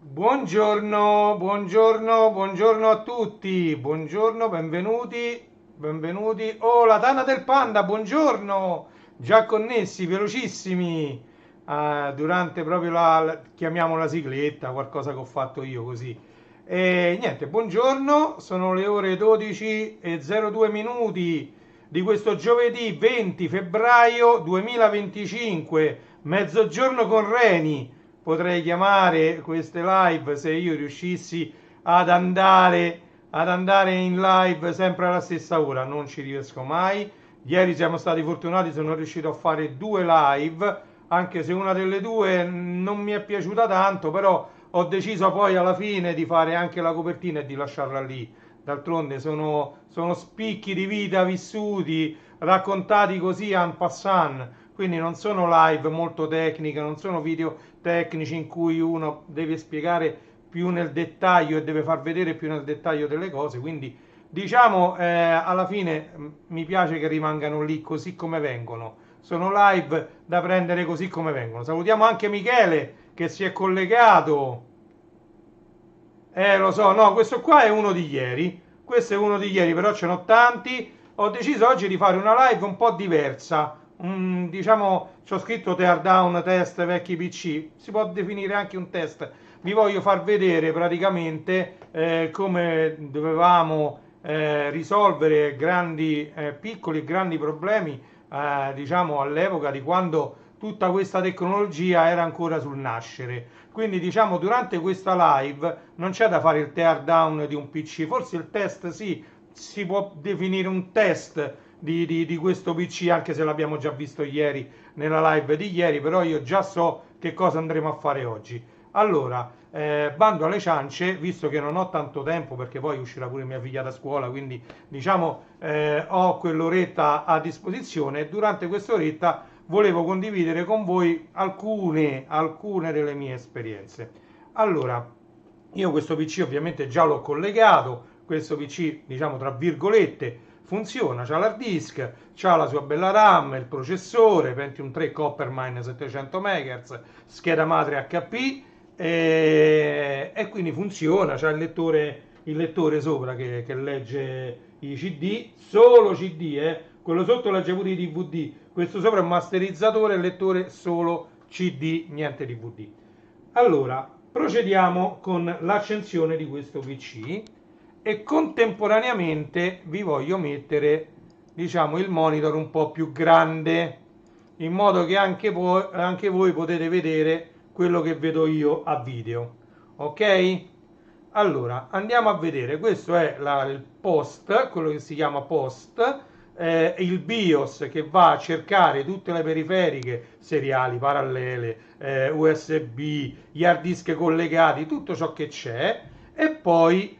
Buongiorno, buongiorno, buongiorno a tutti, buongiorno, benvenuti, benvenuti. Oh, la Tana del Panda, buongiorno, già connessi, velocissimi, durante proprio chiamiamola sigletta, qualcosa che ho fatto io così. E niente, buongiorno, sono le ore 12:02 minuti di questo giovedì 20 febbraio 2025, mezzogiorno con Reni. Potrei chiamare queste live se io riuscissi ad andare in live sempre alla stessa ora. Non ci riesco mai. Ieri siamo stati fortunati, sono riuscito a fare due live, anche se una delle due non mi è piaciuta tanto, però ho deciso poi alla fine di fare anche la copertina e di lasciarla lì. D'altronde sono spicchi di vita vissuti, raccontati così en passant, quindi non sono live molto tecniche, non sono video tecnici in cui uno deve spiegare più nel dettaglio e deve far vedere più nel dettaglio delle cose, quindi diciamo alla fine mi piace che rimangano lì così come vengono, sono live da prendere così come vengono. Salutiamo anche Michele che si è collegato. Lo so, no, questo qua è uno di ieri, questo è uno di ieri, però ce n'ho tanti. Ho deciso oggi di fare una live un po' diversa. Diciamo, ci ho scritto teardown test vecchi PC, si può definire anche un test. Vi voglio far vedere praticamente come dovevamo risolvere piccoli e grandi problemi, diciamo, all'epoca di quando tutta questa tecnologia era ancora sul nascere. Quindi diciamo durante questa live non c'è da fare il teardown di un PC, forse il test sì, si può definire un test di questo PC, anche se l'abbiamo già visto ieri nella live di ieri, però io già so che cosa andremo a fare oggi. Allora, bando alle ciance, visto che non ho tanto tempo perché poi uscirà pure mia figlia da scuola, quindi diciamo ho quell'oretta a disposizione e durante quest'oretta volevo condividere con voi alcune delle mie esperienze. Allora, io questo PC ovviamente già l'ho collegato, questo PC diciamo tra virgolette funziona, c'ha l'hard disk, c'ha la sua bella RAM, il processore, Pentium 3 Coppermine 700 MHz, scheda madre HP e quindi funziona, c'ha il lettore sopra che legge i CD, solo CD, quello sotto legge pure i DVD, questo sopra è un masterizzatore, il lettore solo CD, niente DVD. Allora, procediamo con l'accensione di questo PC e contemporaneamente vi voglio mettere, diciamo, il monitor un po' più grande, in modo che anche voi potete vedere quello che vedo io a video. Ok? Allora, andiamo a vedere, questo è il post, quello che si chiama post, il BIOS che va a cercare tutte le periferiche seriali, parallele, USB, gli hard disk collegati, tutto ciò che c'è, e poi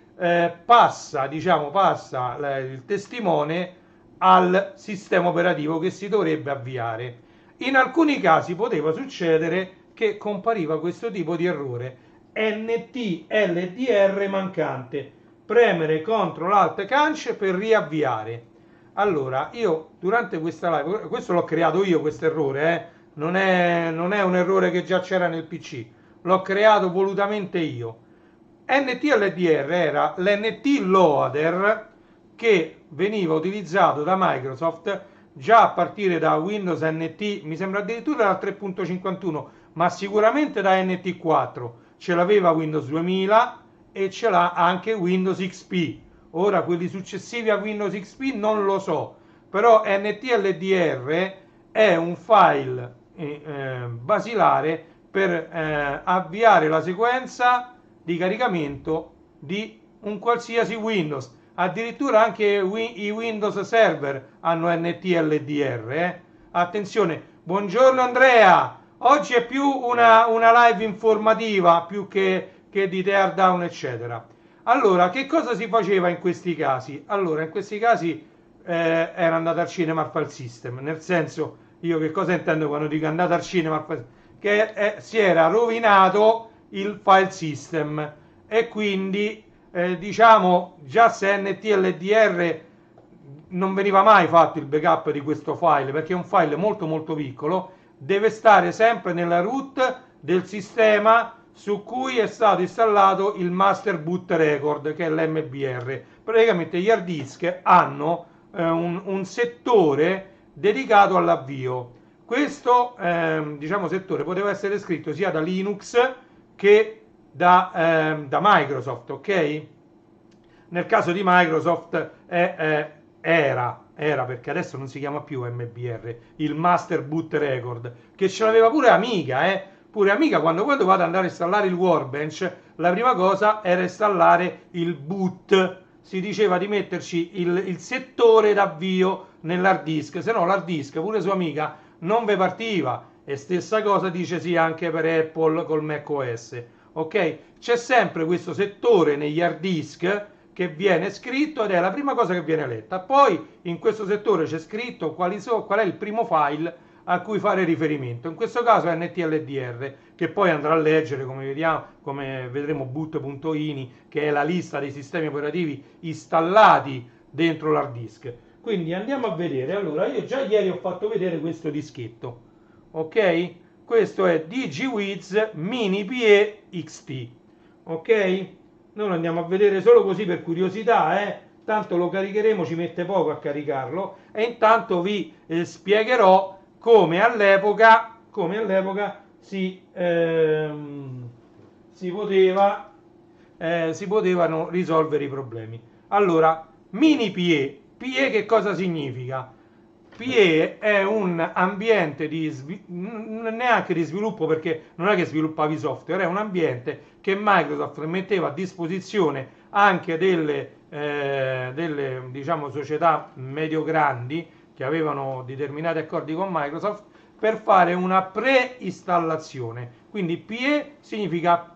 passa il testimone al sistema operativo che si dovrebbe avviare. In alcuni casi poteva succedere che compariva questo tipo di errore: NTLDR mancante, premere CTRL ALT CANC per riavviare. Allora, io durante questa live, questo l'ho creato io questo errore, non è un errore che già c'era nel PC, l'ho creato volutamente io. NTLDR era l'NT loader che veniva utilizzato da Microsoft già a partire da Windows NT, mi sembra addirittura dal 3.51, ma sicuramente da NT4. Ce l'aveva Windows 2000 e ce l'ha anche Windows XP. Ora quelli successivi a Windows XP non lo so, però NTLDR è un file basilare per avviare la sequenza di caricamento di un qualsiasi Windows. Addirittura anche i Windows Server hanno NTLDR. Attenzione, buongiorno Andrea, oggi è più una live informativa più che di teardown eccetera. Allora, che cosa si faceva in questi casi? Allora, in questi casi era andato al cinema al file system, nel senso, io che cosa intendo quando dico andate al cinema al file system? che si era rovinato il file system e quindi diciamo già se NTLDR non veniva mai fatto il backup di questo file perché è un file molto molto piccolo, deve stare sempre nella root del sistema su cui è stato installato il master boot record, che è l'MBR. Praticamente gli hard disk hanno un settore dedicato all'avvio. Questo diciamo settore poteva essere scritto sia da Linux che da Microsoft, ok? Nel caso di Microsoft era perché adesso non si chiama più MBR, il Master Boot Record, che ce l'aveva pure Amiga, pure Amiga quando voi dovevate andare a installare il Workbench, la prima cosa era installare il boot, si diceva di metterci il settore d'avvio nell'hard disk, se no l'hard disk pure su Amiga non vi partiva, e stessa cosa dice sì anche per Apple col macOS, ok? C'è sempre questo settore negli hard disk che viene scritto ed è la prima cosa che viene letta. Poi in questo settore c'è scritto qual è il primo file a cui fare riferimento. In questo caso è NTLDR, che poi andrà a leggere, come vedremo, boot.ini, che è la lista dei sistemi operativi installati dentro l'hard disk. Quindi andiamo a vedere. Allora, io già ieri ho fatto vedere questo dischetto, ok? Questo è DigiWiz Mini PE XT, ok? Noi lo andiamo a vedere solo così per curiosità, tanto lo caricheremo, ci mette poco a caricarlo, e intanto vi spiegherò come all'epoca si potevano risolvere i problemi. Allora, mini PE. PE che cosa significa? PE è un ambiente neanche di sviluppo, perché non è che sviluppavi software, è un ambiente che Microsoft metteva a disposizione anche delle diciamo, società medio-grandi che avevano determinati accordi con Microsoft per fare una pre-installazione. Quindi PE significa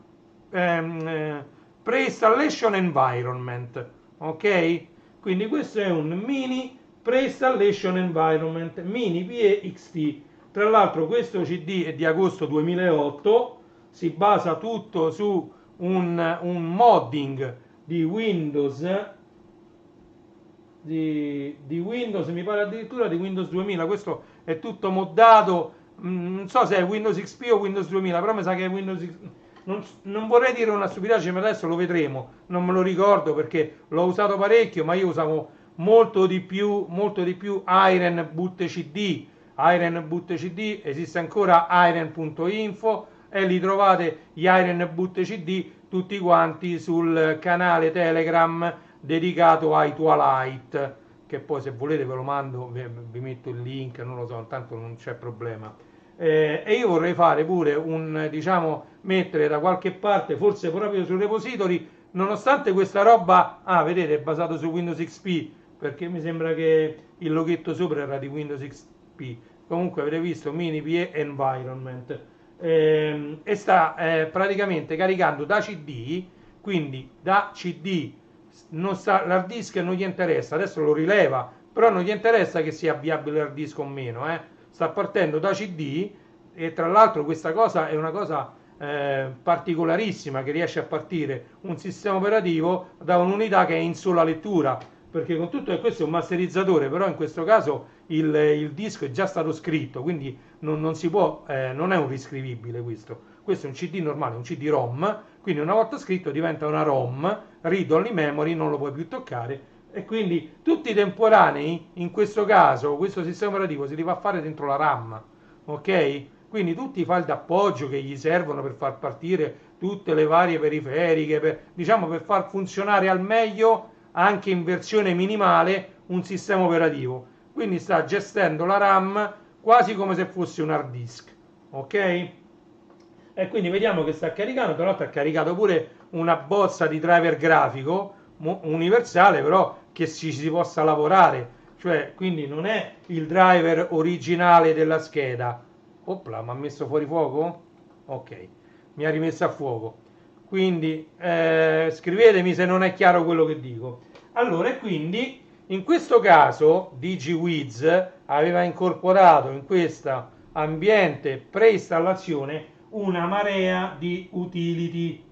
Pre-Installation Environment, ok? Quindi questo è un mini Pre-Installation Environment, mini PE XT. Tra l'altro questo CD è di agosto 2008, si basa tutto su un modding di Windows, di Windows, mi pare addirittura di Windows 2000. Questo è tutto moddato, non so se è Windows XP o Windows 2000, però mi sa che è Windows XP. Non vorrei dire una stupidaggine, ma adesso lo vedremo, non me lo ricordo perché l'ho usato parecchio, ma io usavo molto di più Iron Boot CD. Iron Boot CD esiste ancora, iron.info, e li trovate gli Iron Boot CD tutti quanti sul canale Telegram dedicato ai Twilight, che poi se volete ve lo mando, vi metto il link, non lo so, tanto non c'è problema. E io vorrei fare pure mettere da qualche parte, forse proprio sul repository, nonostante questa roba, vedete, è basato su Windows XP, perché mi sembra che il loghetto sopra era di Windows XP. Comunque avete visto mini PE Environment, e sta praticamente caricando da CD, quindi da CD l'hard disk non gli interessa, adesso lo rileva, però non gli interessa che sia avviabile l'hard disk o meno, sta partendo da CD, e tra l'altro questa cosa è una cosa particolarissima, che riesce a partire un sistema operativo da un'unità che è in sola lettura, perché con tutto che questo è un masterizzatore, però in questo caso il disco è già stato scritto, quindi non si può, non è un riscrivibile questo. Questo è un CD normale, un CD-ROM, quindi una volta scritto diventa una ROM, read only memory, non lo puoi più toccare, e quindi tutti i temporanei, in questo caso, questo sistema operativo si deve fare dentro la RAM, ok? Quindi tutti i file d'appoggio che gli servono per far partire tutte le varie periferiche, per far funzionare al meglio, anche in versione minimale, un sistema operativo. Quindi sta gestendo la RAM quasi come se fosse un hard disk, ok? E quindi vediamo che sta caricando. Tra l'altro ha caricato pure una bozza di driver grafico universale, però che ci si possa lavorare, cioè quindi non è il driver originale della scheda. Opla, mi ha messo fuori fuoco? Ok, mi ha rimesso a fuoco. Quindi scrivetemi se non è chiaro quello che dico. Allora, e quindi in questo caso DigiWiz aveva incorporato in questa ambiente preinstallazione una marea di utility,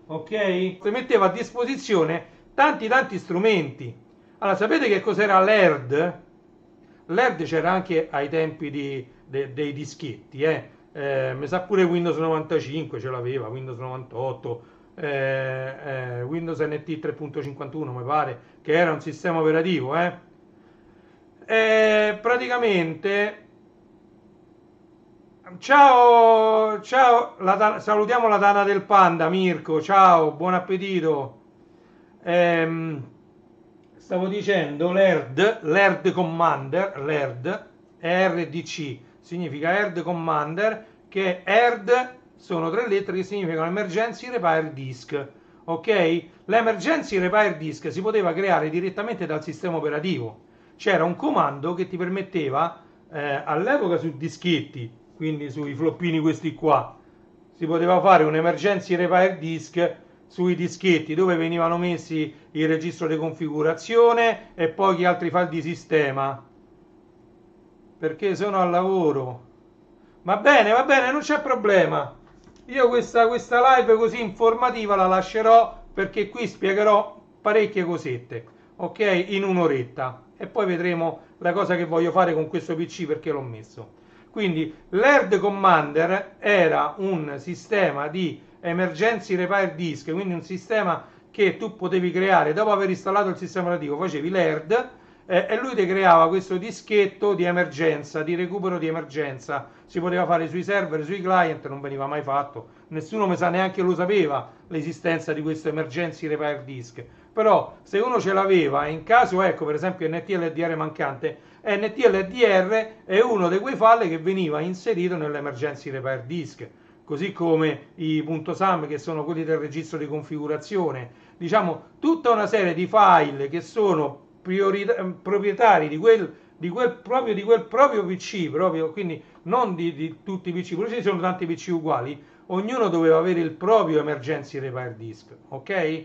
ok? Metteva a disposizione tanti strumenti. Allora, sapete che cos'era l'ERD? L'ERD c'era anche ai tempi dei dischetti, mi sa pure Windows 95 ce l'aveva, Windows 98, Windows NT 3.51 mi pare, che era un sistema operativo, praticamente, ciao, salutiamo la Tana del Panda, Mirko, ciao, buon appetito. Stavo dicendo l'ERD Commander, l'ERD, ERDC, significa ERD Commander, che ERD sono 3 lettere che significano Emergency Repair Disk, ok? L'Emergency Repair Disk si poteva creare direttamente dal sistema operativo. C'era un comando che ti permetteva, all'epoca su dischetti, quindi sui floppini questi qua, si poteva fare un Emergency Repair Disk sui dischetti dove venivano messi il registro di configurazione e pochi altri file di sistema, perché sono al lavoro. Va bene, non c'è problema. Io questa live così informativa la lascerò, perché qui spiegherò parecchie cosette, ok, in un'oretta, e poi vedremo la cosa che voglio fare con questo PC, perché l'ho messo. Quindi l'ERD Commander era un sistema di Emergency Repair Disk, quindi un sistema che tu potevi creare dopo aver installato il sistema operativo, facevi l'ERD, e lui ti creava questo dischetto di emergenza, di recupero di emergenza. Si poteva fare sui server, sui client, non veniva mai fatto, nessuno mi sa neanche lo sapeva l'esistenza di questo Emergency Repair Disk. Però se uno ce l'aveva, in caso, ecco, per esempio NTLDR mancante, NTLDR è uno di quei file che veniva inserito nell'Emergency Repair Disk, così come i .sam, che sono quelli del registro di configurazione. Diciamo tutta una serie di file che sono proprietari di quel proprio PC, proprio, quindi non di tutti i PC, pure ci sono tanti PC uguali, ognuno doveva avere il proprio Emergency Repair Disk, ok?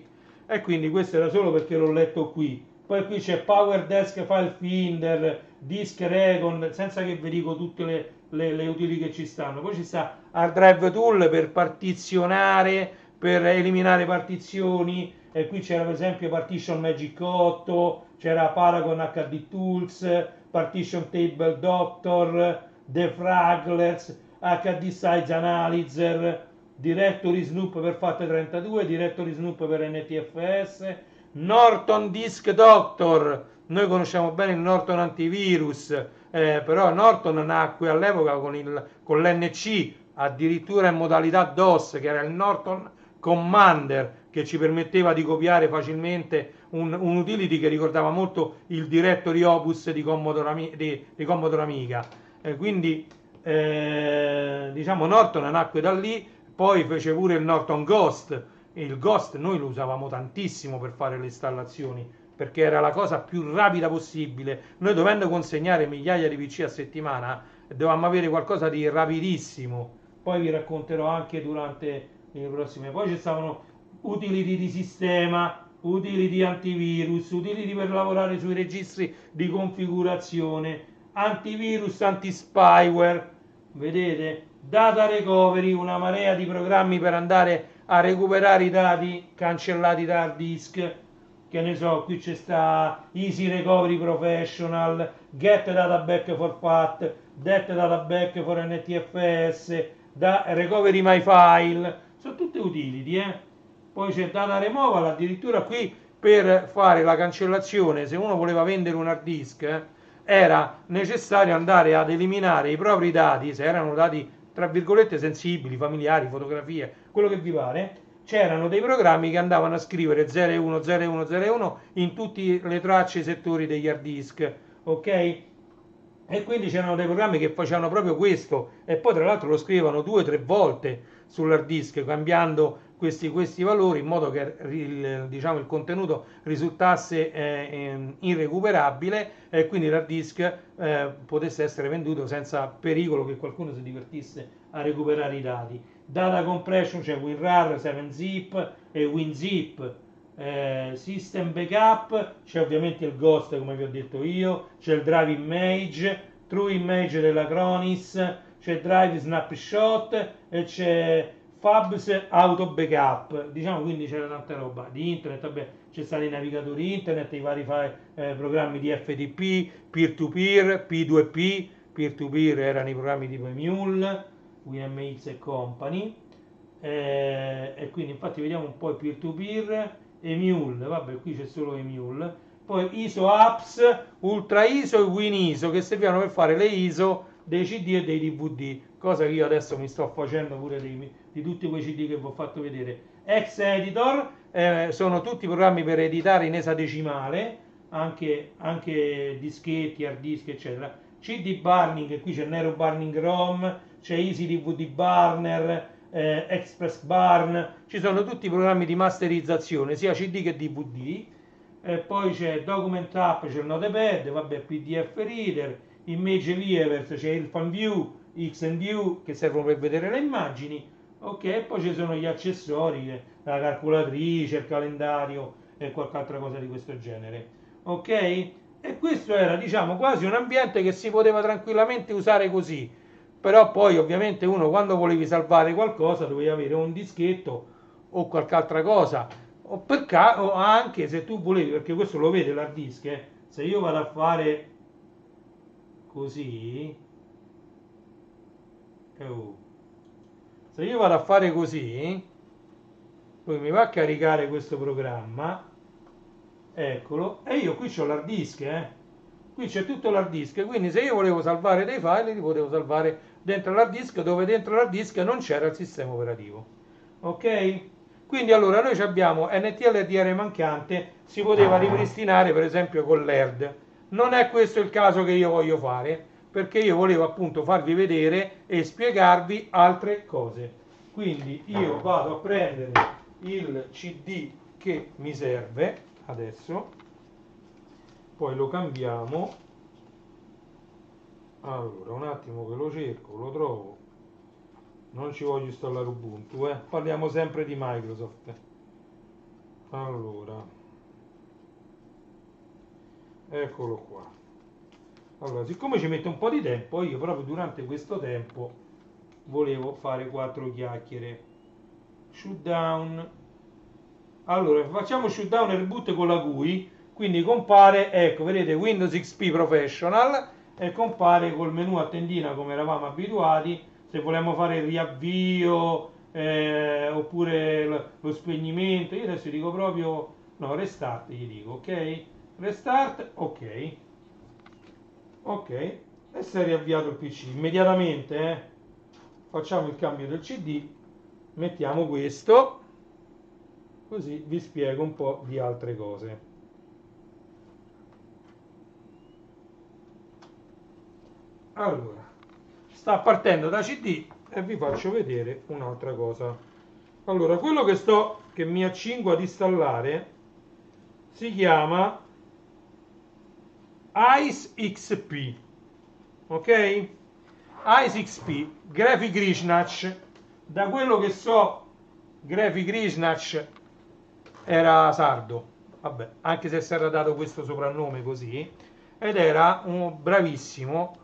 E quindi questo era solo perché l'ho letto qui. Poi qui c'è PowerDesk File Finder, Disk Recon, senza che vi dico tutte le utili che ci stanno. Poi ci sta Hard Drive Tool per partizionare, per eliminare partizioni, e qui c'era per esempio Partition Magic 8, c'era Paragon HD Tools, Partition Table Doctor, Defraglers, HD Size Analyzer, Directory Snoop per FAT32, Directory Snoop per NTFS, Norton Disk Doctor. Noi conosciamo bene il Norton Antivirus, però Norton nacque all'epoca con l'NC, addirittura in modalità DOS, che era il Norton Commander, che ci permetteva di copiare facilmente un utility che ricordava molto il Directory Opus di Commodore Amiga. Quindi diciamo Norton nacque da lì, poi fece pure il Norton Ghost. Il Ghost noi lo usavamo tantissimo per fare le installazioni, perché era la cosa più rapida possibile. Noi, dovendo consegnare migliaia di PC a settimana, dovevamo avere qualcosa di rapidissimo. Poi vi racconterò anche durante le prossime. Poi ci stavano utility di sistema, utility antivirus, utility per lavorare sui registri di configurazione, antivirus, anti-spyware, vedete? Data recovery, una marea di programmi per andare a recuperare i dati cancellati da hard disk. Che ne so, qui c'è sta Easy Recovery Professional, Get Data Back for FAT, Get Data Back for NTFS, Recovery My File, sono tutte utility, Poi c'è Data Removal, addirittura qui per fare la cancellazione, se uno voleva vendere un hard disk, era necessario andare ad eliminare i propri dati, se erano dati tra virgolette sensibili, familiari, fotografie, quello che vi pare. C'erano dei programmi che andavano a scrivere 01, 01, 01 in tutte le tracce, i settori degli hard disk, ok? E quindi c'erano dei programmi che facevano proprio questo, e poi tra l'altro lo scrivevano 2 o 3 volte sull'hard disk, cambiando questi valori, in modo che diciamo, il contenuto risultasse irrecuperabile, e quindi l'hard disk potesse essere venduto senza pericolo che qualcuno si divertisse a recuperare i dati. Data compression, c'è WinRAR, 7zip e WinZip. System backup, c'è ovviamente il Ghost, come vi ho detto io, c'è il Drive Image, True Image della Cronis, c'è Drive Snapshot e c'è Fabs Auto Backup, diciamo, quindi c'era tanta roba di internet, vabbè, c'è stati i navigatori internet, i vari programmi di FTP, peer-to-peer, P2P, peer-to-peer erano i programmi tipo Mule, WinMX e company, e quindi infatti vediamo un po' i peer-to-peer e Mule, vabbè qui c'è solo i Mule, poi ISO apps, Ultra ISO e WinISO che servivano per fare le ISO dei CD e dei DVD, cosa che io adesso mi sto facendo pure di tutti quei CD che vi ho fatto vedere. Xeditor, sono tutti programmi per editare in esadecimale, anche dischetti, hard disk, eccetera. CD Burning, qui c'è Nero Burning ROM, c'è Easy DVD Burner, Express Barn, ci sono tutti i programmi di masterizzazione, sia CD che DVD. Poi c'è Document App, c'è il Notepad, vabbè, PDF Reader, Image Viewers, c'è il FanView, XenView che servono per vedere le immagini, ok, e poi ci sono gli accessori, la calcolatrice, il calendario e qualche altra cosa di questo genere, ok? E questo era, diciamo, quasi un ambiente che si poteva tranquillamente usare così, però poi ovviamente uno quando volevi salvare qualcosa dovevi avere un dischetto o qualche altra cosa, o anche se tu volevi, perché questo lo vede l'hard disk, se io vado a fare così, se io vado a fare così, lui mi va a caricare questo programma, eccolo, e io qui ho l'hard disk, qui c'è tutto l'hard disk, quindi se io volevo salvare dei file li potevo salvare dentro l'hard disk, dove dentro l'hard disk non c'era il sistema operativo, ok? Quindi allora noi abbiamo NTLDR mancante, si poteva ripristinare per esempio con l'ERD. Non è questo il caso che io voglio fare, perché io volevo appunto farvi vedere e spiegarvi altre cose. Quindi io vado a prendere il CD che mi serve adesso, poi lo cambiamo. Allora, un attimo che lo cerco, lo trovo. Non ci voglio installare Ubuntu, parliamo sempre di Microsoft. Allora, eccolo qua. Allora, siccome ci mette un po' di tempo, io proprio durante questo tempo volevo fare 4 chiacchiere. Shutdown. Allora, facciamo shutdown e reboot con la GUI, quindi compare, ecco, vedete, Windows XP Professional, e compare col menu a tendina come eravamo abituati. Se vogliamo fare il riavvio oppure lo spegnimento, io adesso dico proprio no, restart, gli dico, ok, restart, ok, ok, e si è riavviato il PC immediatamente. Facciamo il cambio del CD, mettiamo questo, così vi spiego un po' di altre cose. Allora, sta partendo da CD e vi faccio vedere un'altra cosa. Allora, quello che mi accingo ad installare si chiama ICE XP, ok? ICE XP, Graphic Risnach. Da quello che so, Graphic Risnach era sardo, vabbè, anche se si era dato questo soprannome così, ed era un bravissimo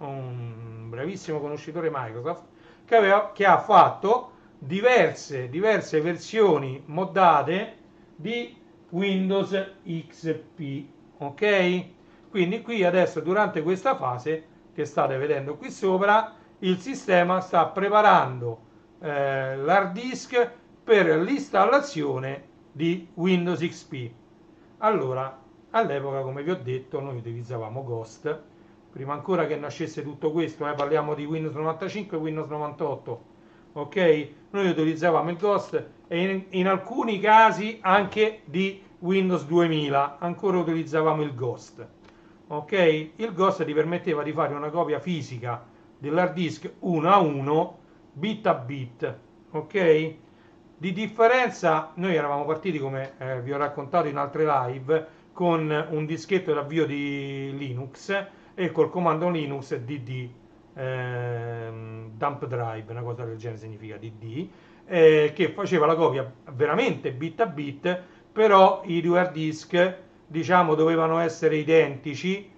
conoscitore Microsoft che ha fatto diverse versioni moddate di Windows XP, ok? Quindi qui adesso durante questa fase che state vedendo qui sopra, il sistema sta preparando l'hard disk per l'installazione di Windows XP. Allora, all'epoca, come vi ho detto, noi utilizzavamo Ghost. Prima ancora che nascesse tutto questo, parliamo di Windows 95 e Windows 98, ok? Noi utilizzavamo il Ghost e in alcuni casi anche di Windows 2000 ancora utilizzavamo il Ghost, ok? Il Ghost ti permetteva di fare una copia fisica dell'hard disk 1 a 1, bit a bit, ok? Di differenza, noi eravamo partiti, come vi ho raccontato in altre live, con un dischetto d'avvio di Linux e col comando Linux dd, dump drive, una cosa del genere significa dd, che faceva la copia veramente bit a bit, però i due hard disk, diciamo, dovevano essere identici,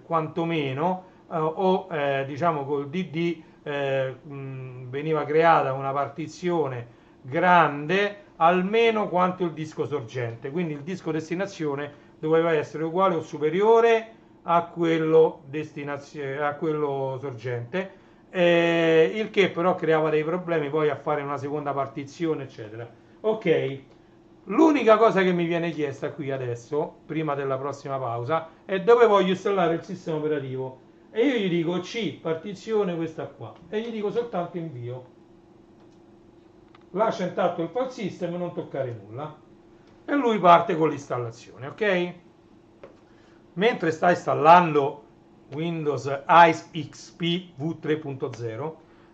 quantomeno, o diciamo col dd veniva creata una partizione grande almeno quanto il disco sorgente, quindi il disco destinazione doveva essere uguale o superiore a quello, a quello sorgente, il che però creava dei problemi poi a fare una seconda partizione, eccetera. Ok, l'unica cosa che mi viene chiesta qui adesso, prima della prossima pausa, è dove voglio installare il sistema operativo. E io gli dico C, partizione questa qua, e gli dico soltanto invio. Lascia intatto il file system, non toccare nulla. E lui parte con l'installazione, ok? Mentre sta installando Windows Ice XP V3.0,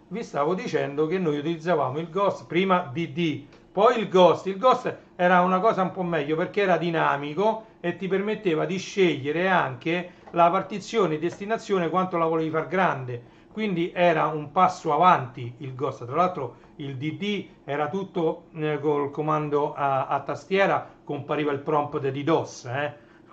vi stavo dicendo che noi utilizzavamo il Ghost, prima DD, poi il Ghost. Il Ghost era una cosa un po' meglio perché era dinamico e ti permetteva di scegliere anche la partizione destinazione quanto la volevi far grande. Quindi era un passo avanti il Ghost. Tra l'altro il DD era tutto col comando a tastiera, compariva il prompt di DOS,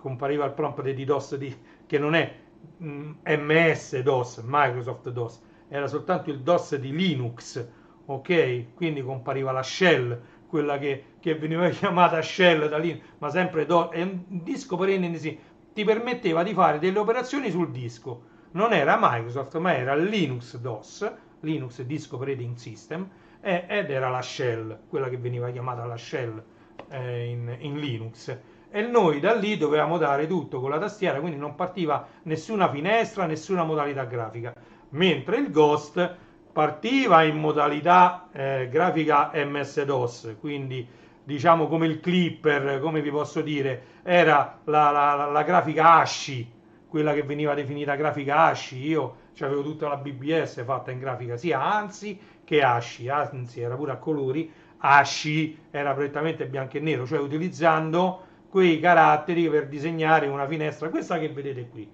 compariva il prompt di DOS che non è MS DOS, Microsoft DOS, era soltanto il DOS di Linux, ok? Quindi compariva la shell, quella che veniva chiamata shell da Linux, ma sempre DOS, è un disco perenne, sì, ti permetteva di fare delle operazioni sul disco. Non era Microsoft, ma era Linux DOS, Linux Disk Operating System, ed era la shell, quella che veniva chiamata la shell in Linux. E noi da lì dovevamo dare tutto con la tastiera, quindi non partiva nessuna finestra, nessuna modalità grafica. Mentre il Ghost partiva in modalità grafica MS-DOS, quindi diciamo come il Clipper, come vi posso dire, era la grafica ASCII, quella che veniva definita grafica ASCII. Io avevo tutta la BBS fatta in grafica sia ANSI che ASCII, ANSI era pure a colori, ASCII era prettamente bianco e nero, cioè utilizzando quei caratteri per disegnare una finestra, questa che vedete qui.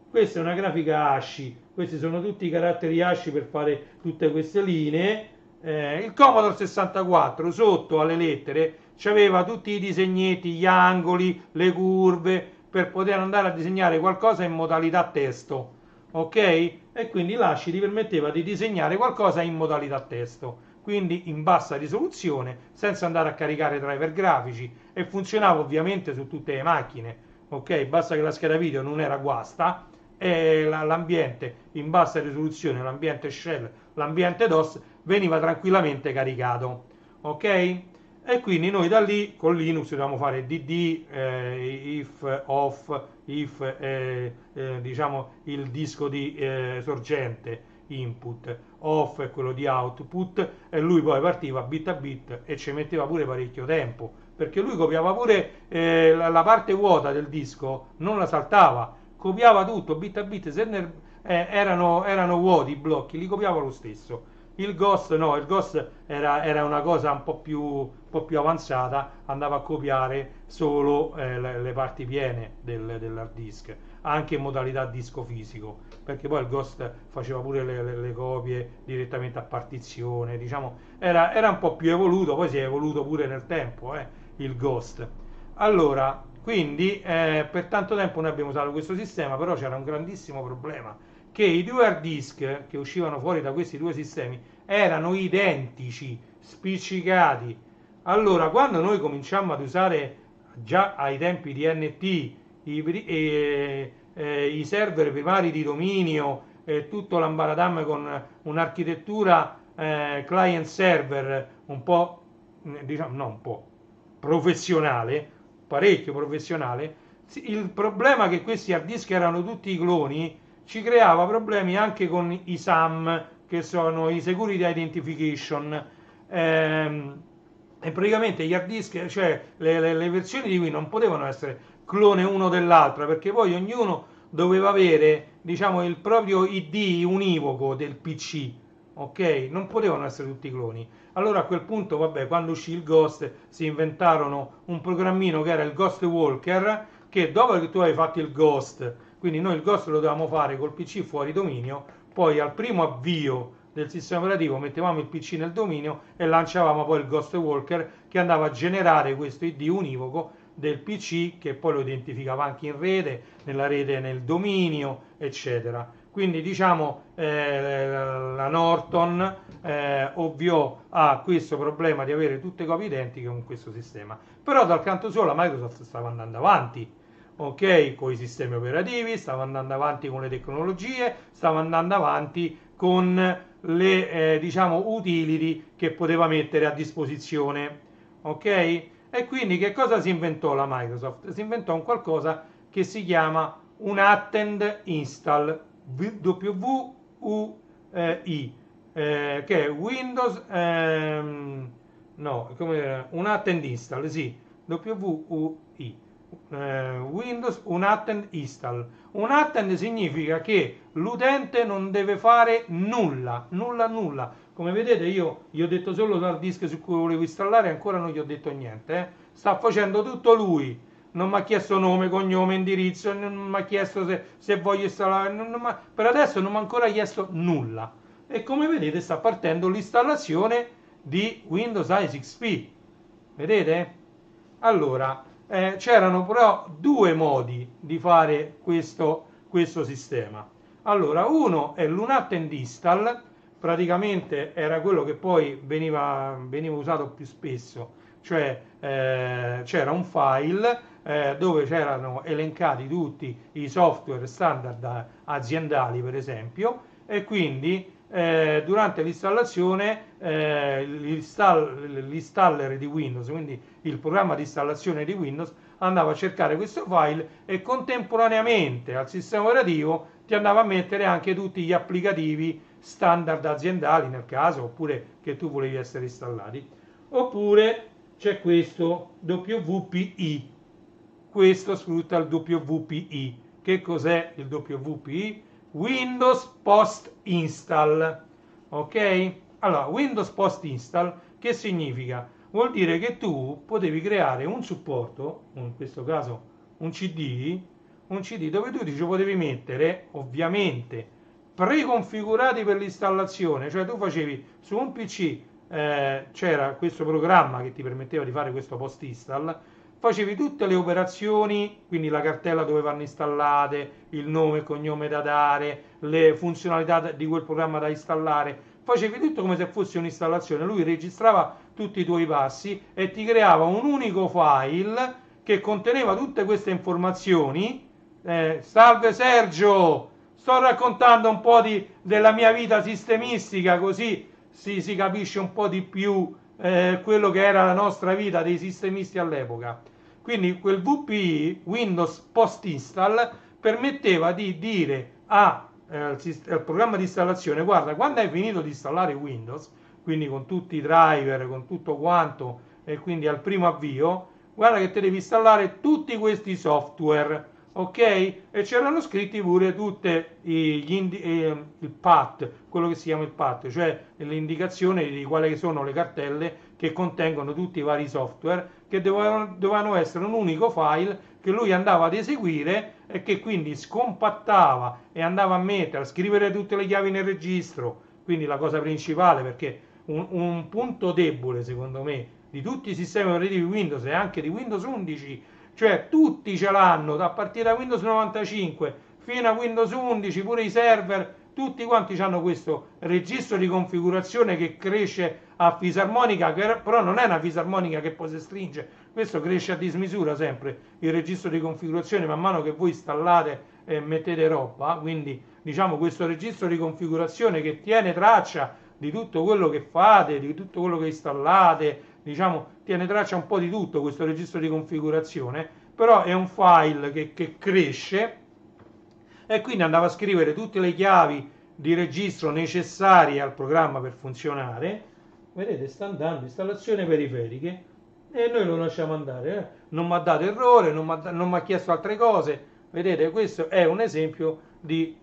Questa è una grafica ASCII, questi sono tutti i caratteri ASCII per fare tutte queste linee. Il Commodore 64 sotto alle lettere aveva tutti i disegnetti, gli angoli, le curve, per poter andare a disegnare qualcosa in modalità testo, ok? E quindi l'ASCII ti permetteva di disegnare qualcosa in modalità testo, quindi in bassa risoluzione, senza andare a caricare driver grafici, e funzionava ovviamente su tutte le macchine, ok? Basta che la scheda video non era guasta e l'ambiente in bassa risoluzione, l'ambiente shell, l'ambiente DOS veniva tranquillamente caricato, ok? E quindi noi da lì con Linux dobbiamo fare dd, if, off, if, diciamo il disco di sorgente input, off è quello di output, e lui poi partiva bit a bit e ci metteva pure parecchio tempo, perché lui copiava pure la parte vuota del disco, non la saltava, copiava tutto bit a bit, se erano vuoti i blocchi, li copiava lo stesso. Il Ghost no, il Ghost era una cosa un po' più avanzata, andava a copiare solo le parti piene dell'hard disk, anche in modalità disco fisico, perché poi il Ghost faceva pure le copie direttamente a partizione, diciamo, era un po' più evoluto, poi si è evoluto pure nel tempo, il Ghost. Allora, quindi per tanto tempo noi abbiamo usato questo sistema, però c'era un grandissimo problema, che i due hard disk che uscivano fuori da questi due sistemi erano identici, spiccicati. Allora, quando noi cominciamo ad usare già ai tempi di NT i server primari di dominio e tutto l'ambaradam con un'architettura client server un po', diciamo, non un po', professionale, parecchio professionale, il problema che questi hard disk erano tutti cloni ci creava problemi anche con i SAM, che sono i Security Identification, e praticamente gli hard disk, cioè le versioni di cui non potevano essere clone uno dell'altra, perché poi ognuno doveva avere, diciamo, il proprio ID univoco del PC, ok? Non potevano essere tutti cloni. Allora a quel punto, vabbè, quando uscì il Ghost si inventarono un programmino che era il Ghost Walker, che dopo che tu avevi fatto il Ghost, quindi noi il Ghost lo dovevamo fare col PC fuori dominio, poi al primo avvio del sistema operativo mettevamo il PC nel dominio e lanciavamo poi il Ghost Walker che andava a generare questo ID univoco del PC, che poi lo identificava anche in rete, nella rete, nel dominio, eccetera. Quindi diciamo la Norton ovviò a questo problema di avere tutte copie identiche con questo sistema. Però dal canto suo la Microsoft stava andando avanti, ok, con i sistemi operativi, stava andando avanti con le tecnologie, stava andando avanti con le diciamo utility che poteva mettere a disposizione, ok? E quindi che cosa si inventò la Microsoft? Si inventò un qualcosa che si chiama un attend install, WUI, che è Windows, no, come un attend install, sì, WUI, Windows un attend install. Un attend significa che l'utente non deve fare nulla, nulla, nulla. Come vedete io gli ho detto solo l'hard disk su cui volevo installare, ancora non gli ho detto niente. Sta facendo tutto lui. Non mi ha chiesto nome, cognome, indirizzo, non mi ha chiesto se voglio installare, per adesso non mi ha ancora chiesto nulla. E come vedete sta partendo l'installazione di Windows XP. Vedete? Allora, c'erano però due modi di fare questo sistema. Allora, uno è l'unattend install, praticamente era quello che poi veniva usato più spesso, cioè c'era un file dove c'erano elencati tutti i software standard aziendali, per esempio, e quindi durante l'installazione l'installer di Windows, quindi il programma di installazione di Windows, andava a cercare questo file e contemporaneamente al sistema operativo ti andava a mettere anche tutti gli applicativi standard aziendali nel caso, oppure che tu volevi essere installati. Oppure c'è questo WPI, questo sfrutta il WPI. Che cos'è il WPI? Windows Post Install, ok? Allora, Windows Post Install che significa? Vuol dire che tu potevi creare un supporto, in questo caso un CD dove tu ci potevi mettere ovviamente preconfigurati per l'installazione, cioè tu facevi su un PC c'era questo programma che ti permetteva di fare questo post install, facevi tutte le operazioni, quindi la cartella dove vanno installate, il nome e cognome da dare, le funzionalità di quel programma da installare, facevi tutto come se fosse un'installazione, lui registrava tutti i tuoi passi e ti creava un unico file che conteneva tutte queste informazioni. Salve Sergio, sto raccontando un po' della mia vita sistemistica, così si capisce un po' di più quello che era la nostra vita dei sistemisti all'epoca. Quindi quel VPI, Windows Post Install, permetteva di dire al programma di installazione: guarda, quando hai finito di installare Windows, quindi con tutti i driver, con tutto quanto, e quindi al primo avvio, guarda che te devi installare tutti questi software, ok? E c'erano scritti pure tutte il path, quello che si chiama il path, cioè l'indicazione di quali sono le cartelle che contengono tutti i vari software, che dovevano essere un unico file che lui andava ad eseguire e che quindi scompattava e andava a mettere, a scrivere tutte le chiavi nel registro. Quindi la cosa principale, perché un punto debole secondo me di tutti i sistemi operativi Windows e anche di Windows 11, cioè tutti ce l'hanno, a partire da Windows 95 fino a Windows 11, pure i server, tutti quanti hanno questo registro di configurazione che cresce a fisarmonica, che però non è una fisarmonica che poi si stringe, questo cresce a dismisura sempre, il registro di configurazione man mano che voi installate e mettete roba, quindi diciamo questo registro di configurazione che tiene traccia di tutto quello che fate, di tutto quello che installate, diciamo tiene traccia un po' di tutto questo registro di configurazione, però è un file che cresce e quindi andava a scrivere tutte le chiavi di registro necessarie al programma per funzionare. Vedete, sta andando installazione periferiche e noi lo lasciamo andare, non mi ha dato errore, non mi ha chiesto altre cose. Vedete, questo è un esempio di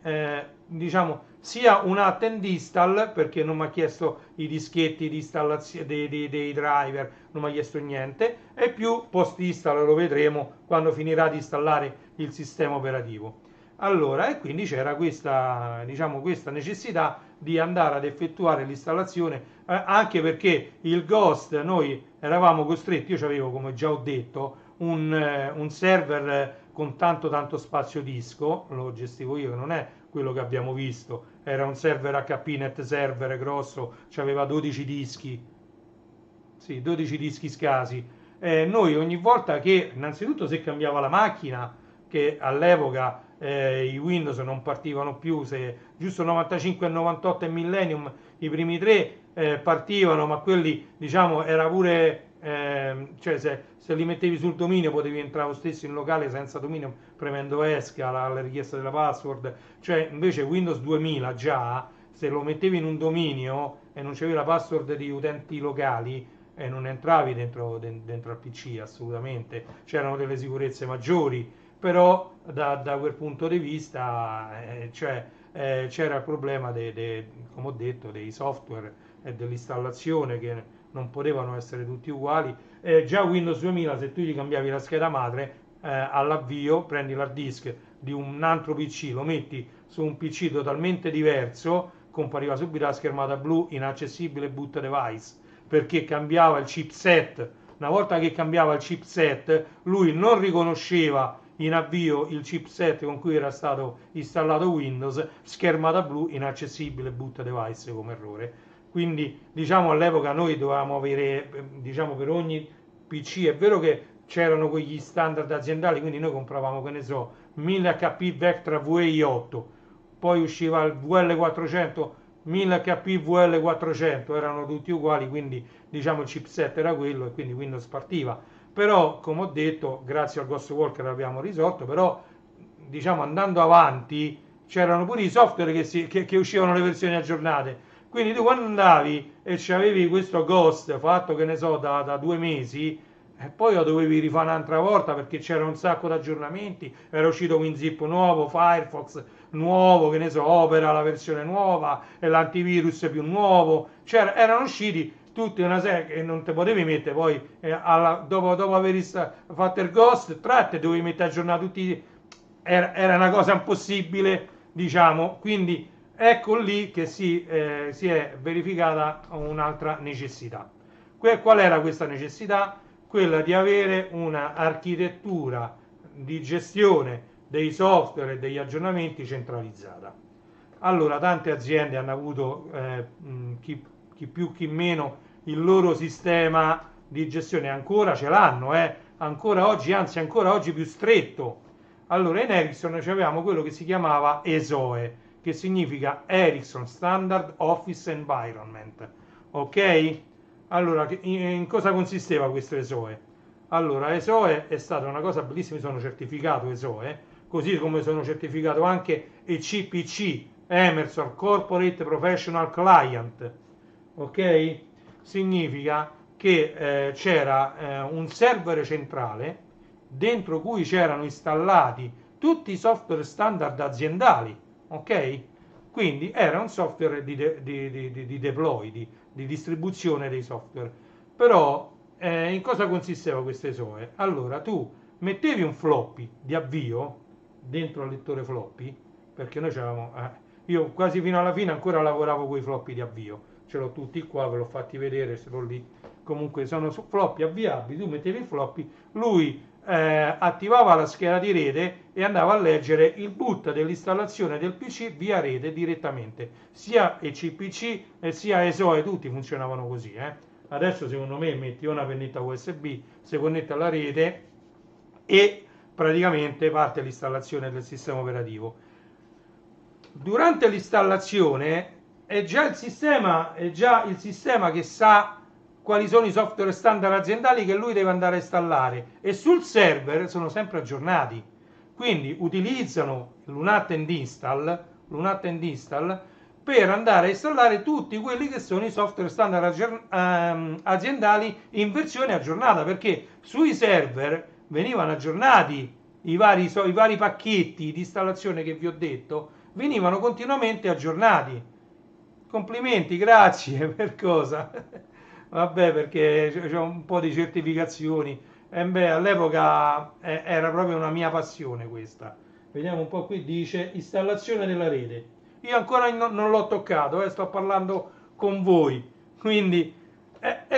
diciamo sia un attend install, perché non mi ha chiesto i dischetti di installazione dei driver, non mi ha chiesto niente, e più post install, lo vedremo quando finirà di installare il sistema operativo. Allora, e quindi c'era questa, diciamo, questa necessità di andare ad effettuare l'installazione, anche perché il Ghost noi eravamo costretti, io avevo, come già ho detto, un server con tanto spazio disco, lo gestivo io, che non è quello che abbiamo visto. Era un server HP Net Server grosso, aveva 12 dischi, sì, 12 dischi scasi. Noi ogni volta che, innanzitutto se cambiava la macchina, che all'epoca i Windows non partivano più, se giusto 95 e 98 e Millennium, i primi tre partivano, ma quelli diciamo era pure, cioè se li mettevi sul dominio potevi entrare lo stesso in locale senza dominio premendo ESC alla richiesta della password, cioè invece Windows 2000 già se lo mettevi in un dominio e non c'avevi la password di utenti locali e non entravi dentro al PC assolutamente, c'erano delle sicurezze maggiori, però da quel punto di vista c'era il problema, come ho detto, dei software e dell'installazione che non potevano essere tutti uguali. Già Windows 2000, se tu gli cambiavi la scheda madre all'avvio, prendi l'hard disk di un altro PC, lo metti su un PC totalmente diverso, compariva subito la schermata blu inaccessibile boot device, perché cambiava il chipset. Una volta che cambiava il chipset, lui non riconosceva in avvio il chipset con cui era stato installato Windows, schermata blu inaccessibile boot device come errore. Quindi diciamo all'epoca noi dovevamo avere, diciamo per ogni PC, è vero che c'erano quegli standard aziendali, quindi noi compravamo, che ne so, 1000 HP Vectra VI8, poi usciva il VL400, 1000 HP VL400, erano tutti uguali, quindi diciamo il chipset era quello e quindi Windows partiva. Però come ho detto, grazie al Ghost Walker l'abbiamo risolto, però diciamo andando avanti c'erano pure i software che uscivano le versioni aggiornate, quindi tu quando andavi e avevi questo Ghost fatto, che ne so, da 2 mesi, e poi lo dovevi rifare un'altra volta perché c'era un sacco di aggiornamenti, era uscito WinZip nuovo, Firefox nuovo, che ne so, Opera la versione nuova e l'antivirus più nuovo, erano usciti tutti una serie che non te potevi mettere poi dopo aver fatto il Ghost tratte dovevi mettere aggiornare tutti, era una cosa impossibile, diciamo. Quindi ecco lì che si è verificata un'altra necessità. Qual era questa necessità? Quella di avere una architettura di gestione dei software e degli aggiornamenti centralizzata. Allora tante aziende hanno avuto chi più chi meno il loro sistema di gestione, ancora ce l'hanno, ancora oggi, anzi ancora oggi più stretto. Allora in Ericsson avevamo quello che si chiamava ESOE, che significa Ericsson Standard Office Environment, ok? Allora in cosa consisteva questo ESOE? Allora ESOE è stata una cosa bellissima, sono certificato ESOE, così come sono certificato anche ECPC, Emerson Corporate Professional Client, ok? Significa che c'era un server centrale dentro cui c'erano installati tutti i software standard aziendali, ok? Quindi era un software di deploy, di distribuzione dei software. Però in cosa consisteva questo ESOE? Allora tu mettevi un floppy di avvio dentro al lettore floppy, perché noi c'avevamo, io quasi fino alla fine ancora lavoravo con i floppy di avvio, ce l'ho tutti qua, ve l'ho fatti vedere, sono lì, comunque sono su floppy avviabili, tu mettevi il floppy, lui attivava la scheda di rete e andava a leggere il boot dell'installazione del PC via rete direttamente, sia ECPC e sia ESOE, tutti funzionavano così. Adesso secondo me metti una pennetta USB, si connette alla rete e praticamente parte l'installazione del sistema operativo. Durante l'installazione è già il sistema che sa quali sono i software standard aziendali che lui deve andare a installare e sul server sono sempre aggiornati. Quindi utilizzano l'UNAT and install per andare a installare tutti quelli che sono i software standard aziendali in versione aggiornata, perché sui server venivano aggiornati i vari pacchetti di installazione che vi ho detto, venivano continuamente aggiornati. Complimenti, grazie. Per cosa? Vabbè, perché c'è un po' di certificazioni. All'epoca era proprio una mia passione questa. Vediamo un po' qui, dice installazione della rete. Io ancora non l'ho toccato, sto parlando con voi. Quindi,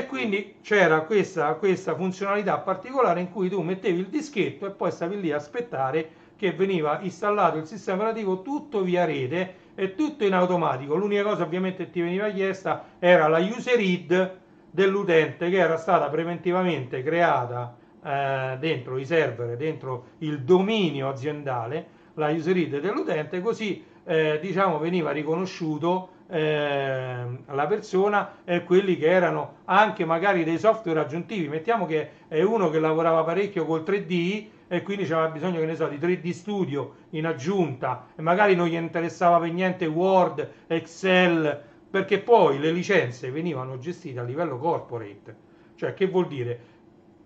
quindi c'era questa funzionalità particolare in cui tu mettevi il dischetto e poi stavi lì a aspettare che veniva installato il sistema operativo tutto via rete e tutto in automatico. L'unica cosa ovviamente che ti veniva chiesta era la user ID dell'utente, che era stata preventivamente creata dentro i server, dentro il dominio aziendale, la user ID dell'utente, così diciamo veniva riconosciuto la persona e quelli che erano anche magari dei software aggiuntivi. Mettiamo che è uno che lavorava parecchio col 3D e quindi aveva bisogno, che ne so, di 3D Studio in aggiunta e magari non gli interessava per niente Word, Excel, perché poi le licenze venivano gestite a livello corporate. Cioè, che vuol dire?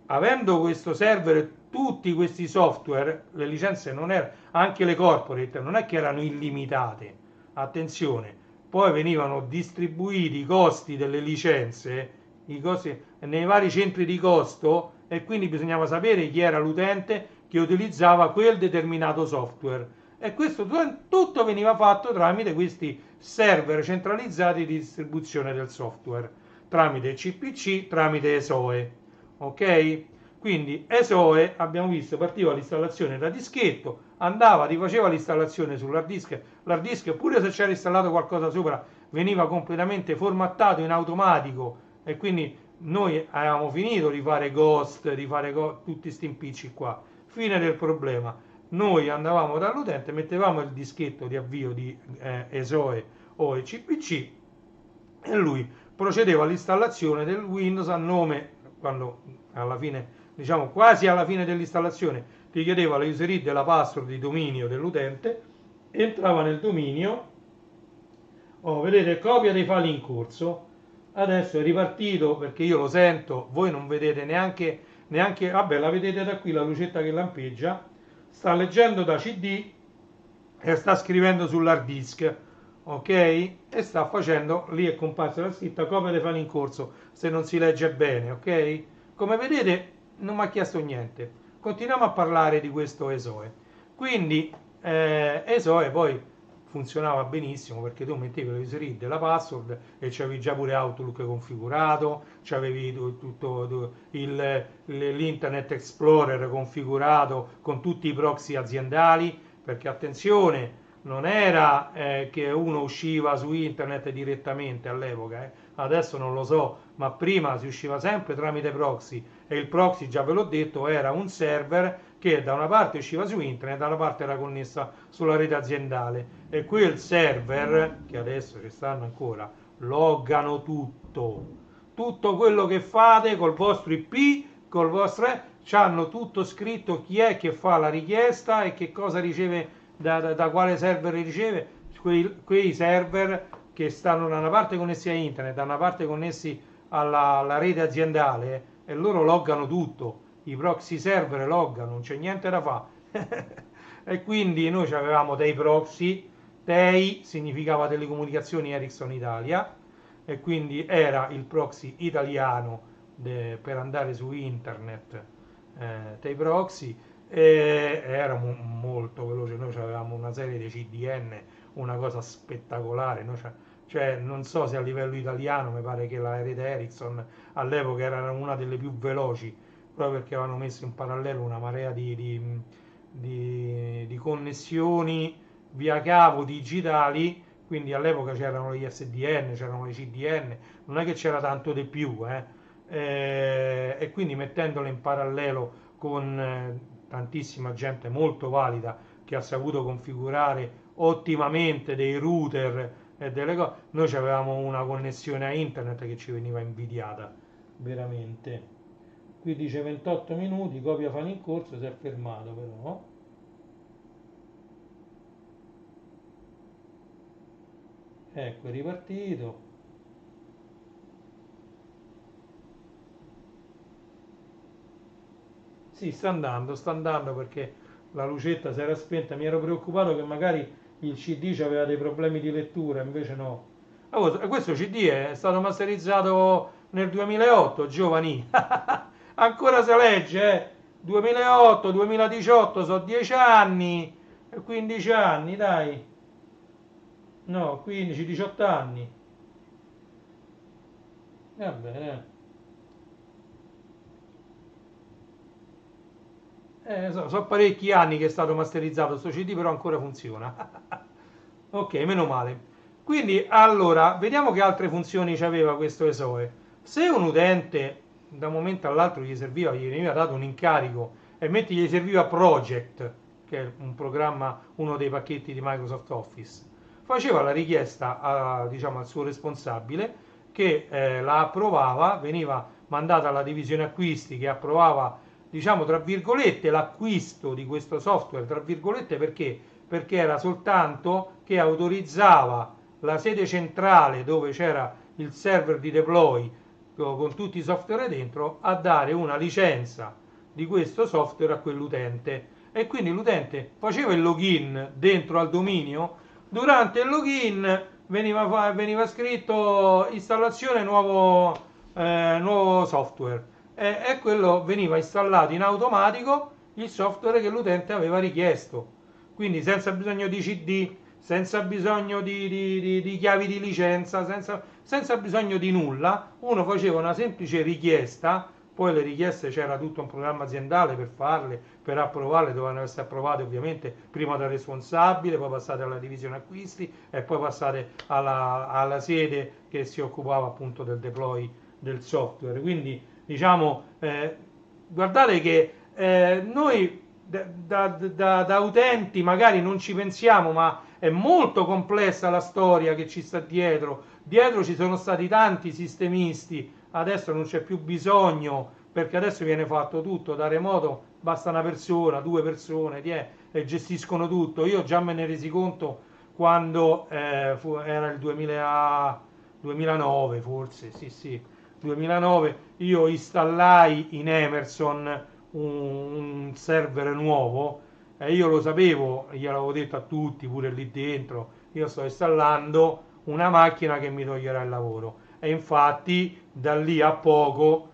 Avendo questo server e tutti questi software, le licenze non erano, anche le corporate, non è che erano illimitate. Attenzione, poi venivano distribuiti i costi delle licenze, i costi nei vari centri di costo, e quindi bisognava sapere chi era l'utente che utilizzava quel determinato software. E questo tutto veniva fatto tramite questi server centralizzati di distribuzione del software, tramite CPC, tramite ESOE. Ok? Quindi ESOE, abbiamo visto, partiva l'installazione da dischetto, andava, rifaceva l'installazione sull'hard disk, l'hard disk pure se c'era installato qualcosa sopra veniva completamente formattato in automatico, e quindi noi avevamo finito di fare Ghost, di fare tutti questi impicci qua. Fine del problema. Noi andavamo dall'utente, mettevamo il dischetto di avvio di ESOE o CPC e lui procedeva all'installazione del Windows a nome, quando alla fine, diciamo quasi alla fine dell'installazione, ti chiedeva la user ID e la password di dominio dell'utente, entrava nel dominio, vedete copia dei file in corso, adesso è ripartito perché io lo sento, voi non vedete neanche, vabbè, la vedete da qui la lucetta che lampeggia, sta leggendo da CD e sta scrivendo sull'hard disk, ok? E sta facendo, lì è comparsa la scritta copia dei file in corso, se non si legge bene, ok? Come vedete non mi ha chiesto niente. Continuiamo a parlare di questo ESOE. Quindi ESOE poi funzionava benissimo perché tu mettevi la user ID e la password e c'avevi già pure Outlook configurato, c'avevi tutto l'Internet Explorer configurato con tutti i proxy aziendali, perché attenzione, non era che uno usciva su internet direttamente all'epoca, adesso non lo so, ma prima si usciva sempre tramite proxy, e il proxy, già ve l'ho detto, era un server che da una parte usciva su internet, da una parte era connessa sulla rete aziendale, e quel server, che adesso ci stanno ancora, loggano tutto quello che fate col vostro IP, col vostro c'hanno tutto scritto, chi è che fa la richiesta e che cosa riceve, da quale server riceve. Quei server che stanno da una parte connessi a internet, da una parte connessi alla rete aziendale, e loro loggano tutto, i proxy server loggano, non c'è niente da fare. E quindi noi avevamo dei proxy, TEI significava Telecomunicazioni Ericsson Italia, e quindi era il proxy italiano per andare su internet, dei proxy, e era molto veloce. Noi avevamo una serie di CDN, una cosa spettacolare. Cioè, non so se a livello italiano, mi pare che la rete Ericsson all'epoca era una delle più veloci, proprio perché avevano messo in parallelo una marea di connessioni via cavo digitali. Quindi all'epoca c'erano gli SDN, c'erano le CDN, non è che c'era tanto di più, e quindi mettendole in parallelo con tantissima gente molto valida che ha saputo configurare ottimamente dei router e delle cose, noi avevamo una connessione a internet che ci veniva invidiata veramente. Qui dice 28 minuti, copia file in corso, si è fermato però. Ecco, è ripartito. Sì, sta andando perché la lucetta si era spenta, mi ero preoccupato che magari il CD aveva dei problemi di lettura, invece no. Questo CD è stato masterizzato nel 2008, giovani. Ancora si legge, 2008, 2018, sono 10 anni, 15 anni, dai. No, 15, 18 anni. Va bene. So parecchi anni che è stato masterizzato sto CD, però ancora funziona. Ok, meno male. Quindi, allora, vediamo che altre funzioni c'aveva questo ESOE. Se un utente da un momento all'altro gli serviva, gli veniva dato un incarico e metti gli serviva Project, che è un programma, uno dei pacchetti di Microsoft Office, faceva la richiesta diciamo, al suo responsabile che la approvava, veniva mandata alla divisione acquisti che approvava, diciamo, tra virgolette, l'acquisto di questo software, tra virgolette, perché era soltanto che autorizzava la sede centrale dove c'era il server di deploy con tutti i software dentro a dare una licenza di questo software a quell'utente, e quindi l'utente faceva il login dentro al dominio. Durante il login veniva scritto installazione nuovo software, e quello veniva installato in automatico, il software che l'utente aveva richiesto, quindi senza bisogno di CD, senza bisogno di chiavi di licenza, senza bisogno di nulla. Uno faceva una semplice richiesta, poi le richieste c'era tutto un programma aziendale per farle, per approvarle, dovevano essere approvate ovviamente prima dal responsabile, poi passate alla divisione acquisti e poi passate alla sede che si occupava appunto del deploy del software. Quindi diciamo, guardate che noi da utenti magari non ci pensiamo, ma è molto complessa la storia che ci sta dietro. Dietro ci sono stati tanti sistemisti, adesso non c'è più bisogno perché adesso viene fatto tutto da remoto, basta una persona, due persone, e gestiscono tutto. Io già me ne resi conto quando era il 2009 forse, sì sì, 2009, io installai in Emerson un server nuovo, e io lo sapevo, gliel'avevo detto a tutti pure lì dentro, io sto installando una macchina che mi toglierà il lavoro, e infatti da lì a poco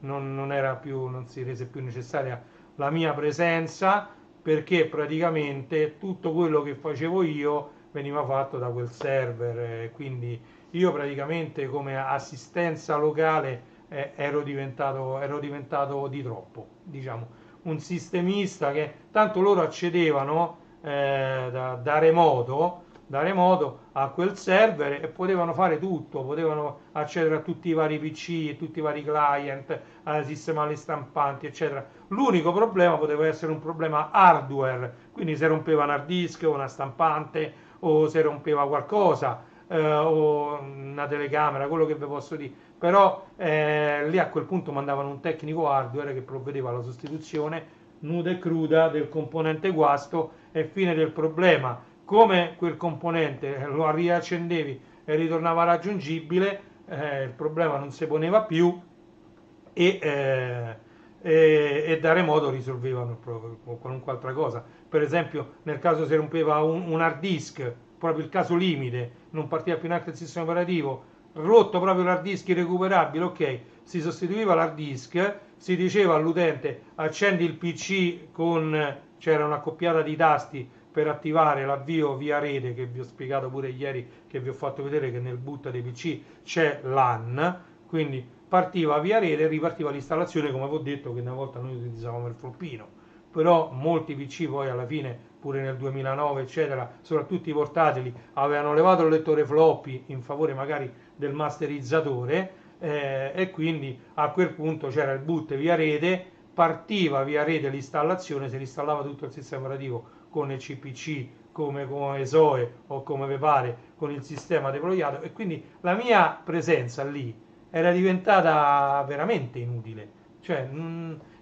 non si rese più necessaria la mia presenza, perché praticamente tutto quello che facevo io veniva fatto da quel server, quindi io praticamente come assistenza locale ero diventato di troppo, diciamo, un sistemista che tanto loro accedevano da remoto a quel server e potevano fare tutto, potevano accedere a tutti i vari PC, tutti i vari client, a sistemare le stampanti, eccetera. L'unico problema poteva essere un problema hardware, quindi se rompeva un hard disk o una stampante o se rompeva qualcosa, o una telecamera, quello che vi posso dire. Però lì a quel punto mandavano un tecnico hardware che provvedeva alla sostituzione nuda e cruda del componente guasto, e fine del problema. Come quel componente lo riaccendevi e ritornava raggiungibile, il problema non si poneva più, e, eh, e da remoto risolvevano qualunque altra cosa. Per esempio, nel caso si rompeva un hard disk, proprio il caso limite, non partiva più neanche il sistema operativo, rotto proprio l'hard disk irrecuperabile, ok, si sostituiva l'hard disk, si diceva all'utente accendi il PC c'era un'accoppiata di tasti per attivare l'avvio via rete, che vi ho spiegato pure ieri, che vi ho fatto vedere che nel boot dei PC c'è l'AN, quindi partiva via rete e ripartiva l'installazione, come vi ho detto che una volta noi utilizzavamo il floppino, però molti PC poi alla fine, pure nel 2009 eccetera, soprattutto i portatili, avevano levato il lettore floppy in favore magari del masterizzatore, e quindi a quel punto c'era il boot via rete, partiva via rete l'installazione, si installava tutto il sistema operativo con il CPC, come ESOE o come vi pare, con il sistema deployato, e quindi la mia presenza lì era diventata veramente inutile. Cioè,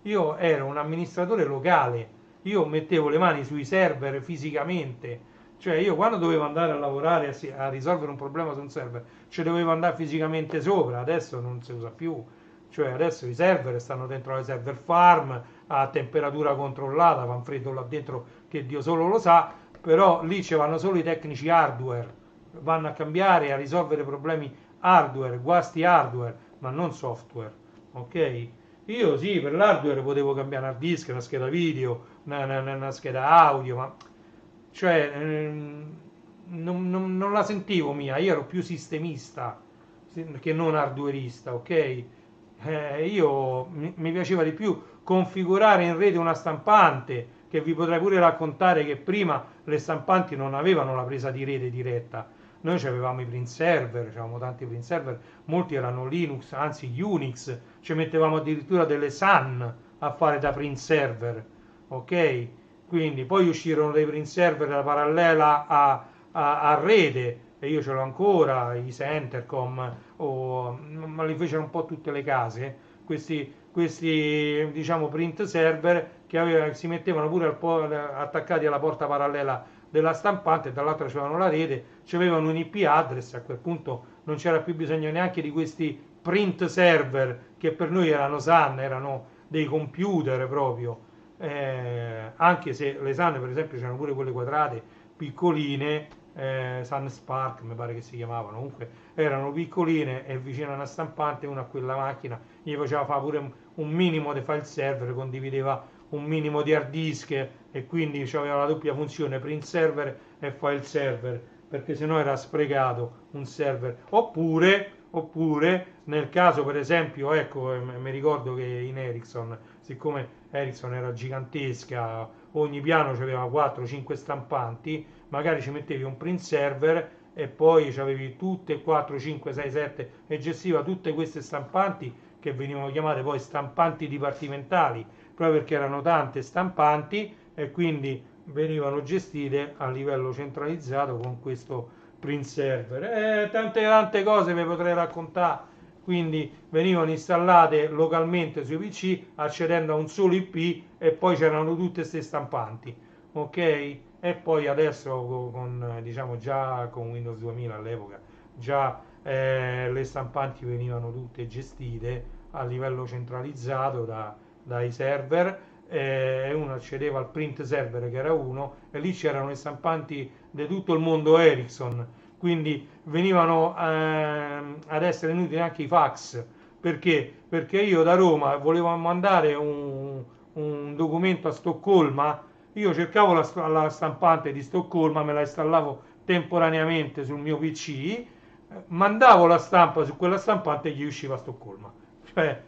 io ero un amministratore locale, io mettevo le mani sui server fisicamente, cioè io quando dovevo andare a lavorare a risolvere un problema su un server ci dovevo andare fisicamente sopra, adesso non si usa più, cioè adesso i server stanno dentro le server farm a temperatura controllata, fa un freddo là dentro che Dio solo lo sa, però lì ci vanno solo i tecnici hardware, vanno a cambiare, a risolvere problemi hardware, guasti hardware, ma non software, ok? Io sì, per l'hardware potevo cambiare un hard disk, una scheda video, una scheda audio, ma cioè non la sentivo mia, io ero più sistemista che non hardwareista, ok? Mi piaceva di più configurare in rete una stampante, che vi potrei pure raccontare che prima le stampanti non avevano la presa di rete diretta. Noi avevamo i print server, avevamo tanti print server, molti erano Linux, anzi Unix, ci mettevamo addirittura delle SAN a fare da print server, ok? Quindi poi uscirono dei print server da parallela a rete, e io ce l'ho ancora, i Centercom, ma li fecero un po' tutte le case, questi diciamo print server che si mettevano pure attaccati alla porta parallela della stampante, e dall'altra c'erano la rete, c'avevano un IP address. A quel punto non c'era più bisogno neanche di questi print server, che per noi erano SAN, erano dei computer proprio, anche se le SAN per esempio c'erano pure quelle quadrate piccoline, Sun Spark mi pare che si chiamavano, comunque erano piccoline e vicino a una stampante, una a quella macchina gli faceva fare pure un minimo di file server, condivideva un minimo di hard disk, e quindi aveva la doppia funzione print server e file server, perché sennò era sprecato un server. Oppure nel caso per esempio, ecco, mi ricordo che in Ericsson, siccome Ericsson era gigantesca, ogni piano aveva 4-5 stampanti, magari ci mettevi un print server e poi avevi tutte 4, 5, 6, 7 e gestiva tutte queste stampanti, che venivano chiamate poi stampanti dipartimentali, proprio perché erano tante stampanti e quindi venivano gestite a livello centralizzato con questo print server. Tante cose vi potrei raccontare. Quindi venivano installate localmente sui PC accedendo a un solo IP, e poi c'erano tutte queste stampanti, ok? E poi adesso diciamo già con Windows 2000 all'epoca già le stampanti venivano tutte gestite a livello centralizzato dai server, e uno accedeva al print server che era uno, e lì c'erano le stampanti di tutto il mondo Ericsson, quindi venivano ad essere inutili anche i fax. Perché io da Roma volevo mandare un documento a Stoccolma, io cercavo la stampante di Stoccolma, me la installavo temporaneamente sul mio PC, mandavo la stampa su quella stampante e gli usciva a Stoccolma. Cioè,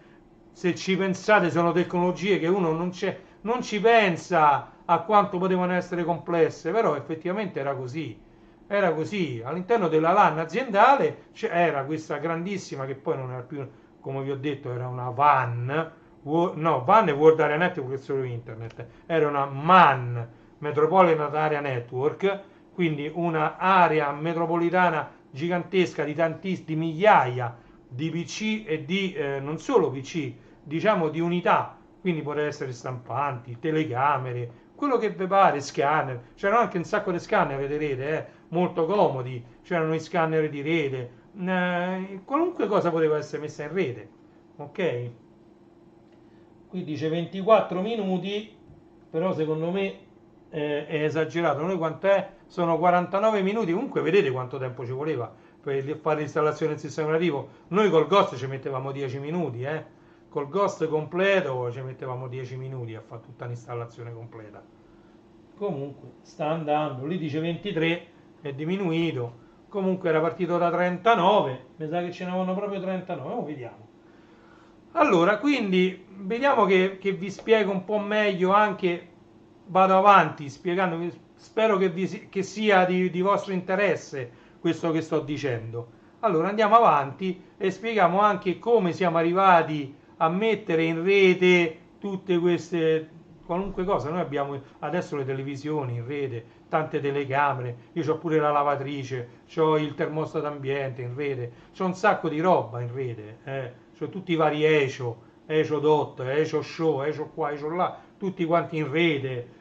se ci pensate, sono tecnologie che uno non ci pensa a quanto potevano essere complesse, però effettivamente era così. Era così. All'interno della LAN aziendale c'era questa grandissima, che poi non era più, come vi ho detto, era una WAN, no, WAN è World Area Network, è solo internet, era una MAN, Metropolitan Area Network, quindi una area metropolitana gigantesca di migliaia di PC e di non solo PC, diciamo di unità, quindi poteva essere stampanti, telecamere, quello che vi pare, scanner, c'erano anche un sacco di scanner di rete, molto comodi, c'erano i scanner di rete, qualunque cosa poteva essere messa in rete, ok? Qui dice 24 minuti, però secondo me è esagerato. Noi quant'è? Sono 49 minuti, comunque vedete quanto tempo ci voleva per fare l'installazione del sistema operativo. Noi col Ghost ci mettevamo 10 minuti, col Ghost completo ci mettevamo 10 minuti a fare tutta l'installazione completa. Comunque sta andando, lì dice 23, è diminuito, comunque era partito da 39, mi sa che ce ne vanno proprio 39, vediamo. Allora, quindi vediamo che vi spiego un po' meglio, anche vado avanti spiegando, spero che sia di vostro interesse questo che sto dicendo. Allora andiamo avanti e spieghiamo anche come siamo arrivati a mettere in rete tutte queste, qualunque cosa. Noi abbiamo adesso le televisioni in rete, tante telecamere, io ho pure la lavatrice, ho il termostato ambiente in rete, c'ho un sacco di roba in rete, c'ho tutti i vari ECHO DOT, ECHO Show, ECHO qua, ECHO là, tutti quanti in rete,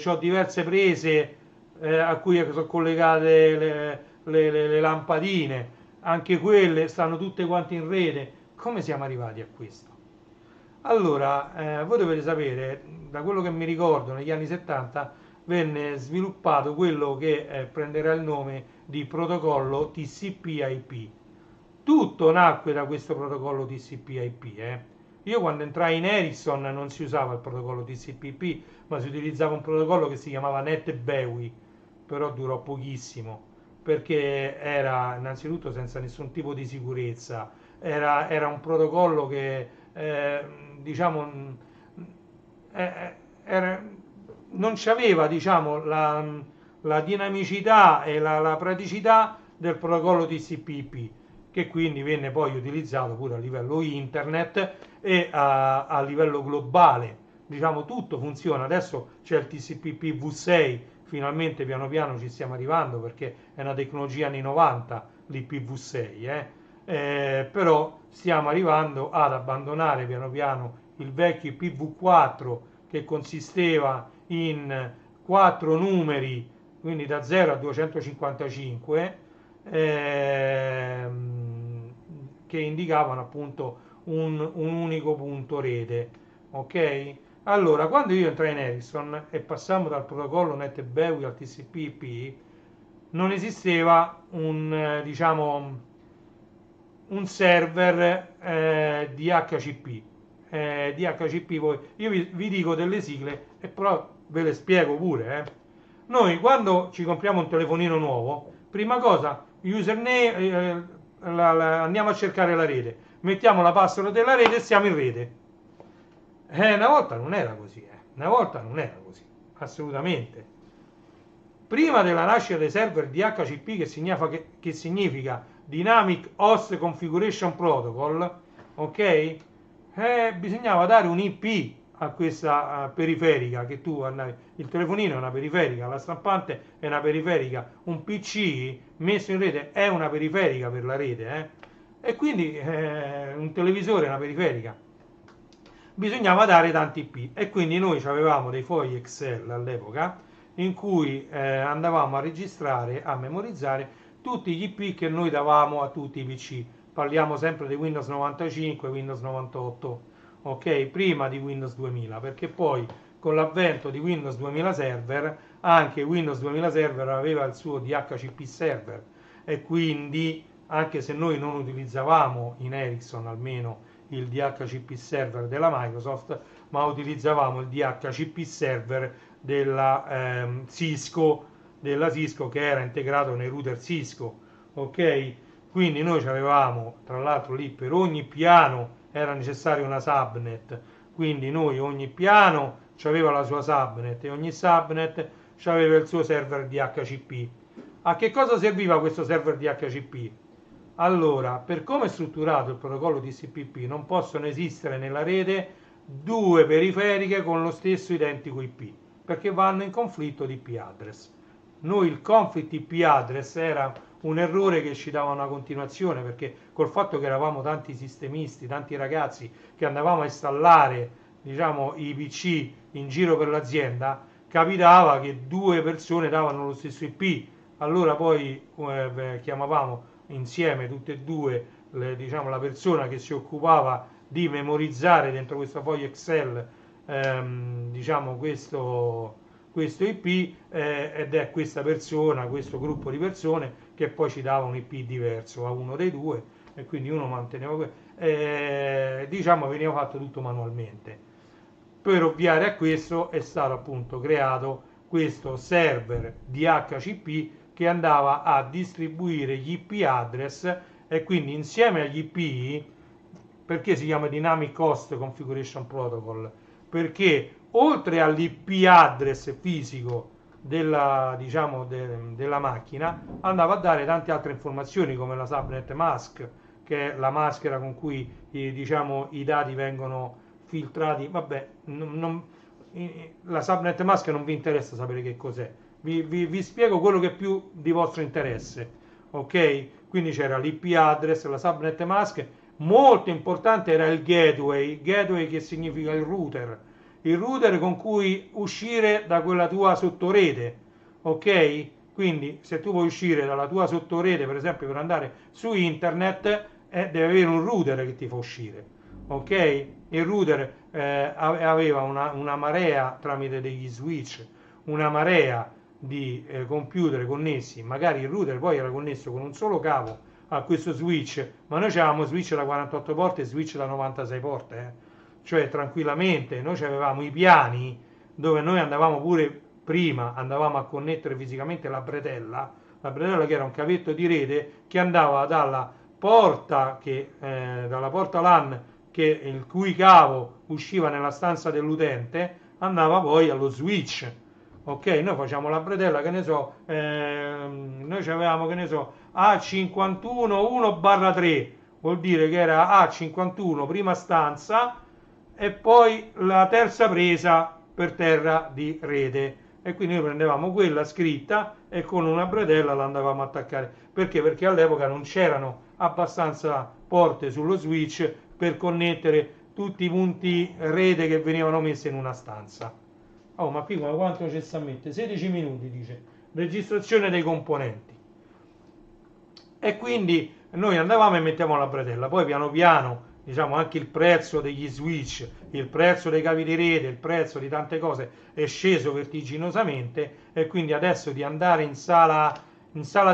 ho diverse prese a cui sono collegate le lampadine, anche quelle stanno tutte quante in rete. Come siamo arrivati a questo? Allora, voi dovete sapere, da quello che mi ricordo, negli anni 70 venne sviluppato quello che prenderà il nome di protocollo TCP/IP. Tutto nacque da questo protocollo TCP/IP. Io quando entrai in Ericsson non si usava il protocollo TCP/IP, ma si utilizzava un protocollo che si chiamava NetBEUI, però durò pochissimo, perché era innanzitutto senza nessun tipo di sicurezza, era un protocollo che diciamo era, non c'aveva diciamo la dinamicità e la praticità del protocollo TCP/IP, che quindi venne poi utilizzato pure a livello internet e a livello globale. Diciamo tutto funziona, adesso c'è il TCP/IP V6, finalmente piano piano ci stiamo arrivando perché è una tecnologia anni 90 l'IPv6, però stiamo arrivando ad abbandonare piano piano il vecchio IPv4 che consisteva in 4 numeri, quindi da 0 a 255, che indicavano appunto un unico punto rete. Ok? Allora, quando io entrai in Ericsson e passammo dal protocollo NetBEUI al TCP/IP, non esisteva diciamo, un server DHCP. DHCP, io vi dico delle sigle e però ve le spiego pure. Noi quando ci compriamo un telefonino nuovo, prima cosa, username, andiamo a cercare la rete, mettiamo la password della rete e siamo in rete. Una volta non era così, una volta non era così, assolutamente. Prima della nascita dei server DHCP, che significa Dynamic Host Configuration Protocol, ok? Bisognava dare un IP a questa periferica che tu andavi. Il telefonino è una periferica, la stampante è una periferica, un PC messo in rete è una periferica per la rete, e quindi un televisore è una periferica. Bisognava dare tanti IP e quindi noi avevamo dei fogli Excel all'epoca in cui andavamo a registrare, a memorizzare tutti gli IP che noi davamo a tutti i PC. Parliamo sempre di Windows 95, Windows 98, ok? Prima di Windows 2000, perché poi con l'avvento di Windows 2000 Server, anche Windows 2000 Server aveva il suo DHCP server e quindi, anche se noi non utilizzavamo in Ericsson almeno il DHCP server della Microsoft, ma utilizzavamo il DHCP server della Cisco, che era integrato nei router Cisco, ok? Quindi noi avevamo, tra l'altro lì per ogni piano era necessaria una subnet, quindi noi ogni piano aveva la sua subnet e ogni subnet aveva il suo server DHCP. A che cosa serviva questo server DHCP? Allora, per come è strutturato il protocollo TCP/IP, non possono esistere nella rete due periferiche con lo stesso identico IP, perché vanno in conflitto di IP address. Noi il conflict IP address era un errore che ci dava una continuazione, perché col fatto che eravamo tanti sistemisti, tanti ragazzi che andavamo a installare, diciamo, i PC in giro per l'azienda, capitava che due persone davano lo stesso IP, allora poi chiamavamo insieme tutte e due diciamo, la persona che si occupava di memorizzare dentro questo foglio Excel diciamo questo IP ed è questa persona, questo gruppo di persone che poi ci dava un IP diverso a uno dei due e quindi uno manteneva diciamo veniva fatto tutto manualmente. Per ovviare a questo è stato appunto creato questo server DHCP che andava a distribuire gli IP address e quindi insieme agli IP, perché si chiama Dynamic Host Configuration Protocol? Perché oltre all'IP address fisico della, diciamo, della macchina andava a dare tante altre informazioni come la subnet mask, che è la maschera con cui diciamo, i dati vengono filtrati. Vabbè, la subnet mask non vi interessa sapere che cos'è. Vi spiego quello che è più di vostro interesse, ok? Quindi c'era l'IP address, la subnet mask, molto importante era il gateway che significa il router con cui uscire da quella tua sottorete, ok? Quindi se tu vuoi uscire dalla tua sottorete, per esempio per andare su internet, deve avere un router che ti fa uscire, ok? Il router aveva una marea tramite degli switch, una marea di computer connessi, magari il router poi era connesso con un solo cavo a questo switch, ma noi avevamo switch da 48 porte e switch da 96 porte, cioè tranquillamente noi avevamo i piani dove noi andavamo pure prima, andavamo a connettere fisicamente la bretella che era un cavetto di rete che andava dalla porta dalla porta LAN il cui cavo usciva nella stanza dell'utente andava poi allo switch. Ok, noi facciamo la bretella, che ne so, noi avevamo, che ne so, A51 1/3, vuol dire che era A51 prima stanza e poi la terza presa per terra di rete, e quindi noi prendevamo quella scritta e con una bretella la andavamo a attaccare. Perché? Perché all'epoca non c'erano abbastanza porte sullo switch per connettere tutti i punti rete che venivano messi in una stanza. Oh, ma qui quanto ci sta a mettere? 16 minuti, dice. Registrazione dei componenti. E quindi noi andavamo e mettevamo la bretella, poi piano piano, diciamo, anche il prezzo degli switch, il prezzo dei cavi di rete, il prezzo di tante cose è sceso vertiginosamente, e quindi adesso di andare in sala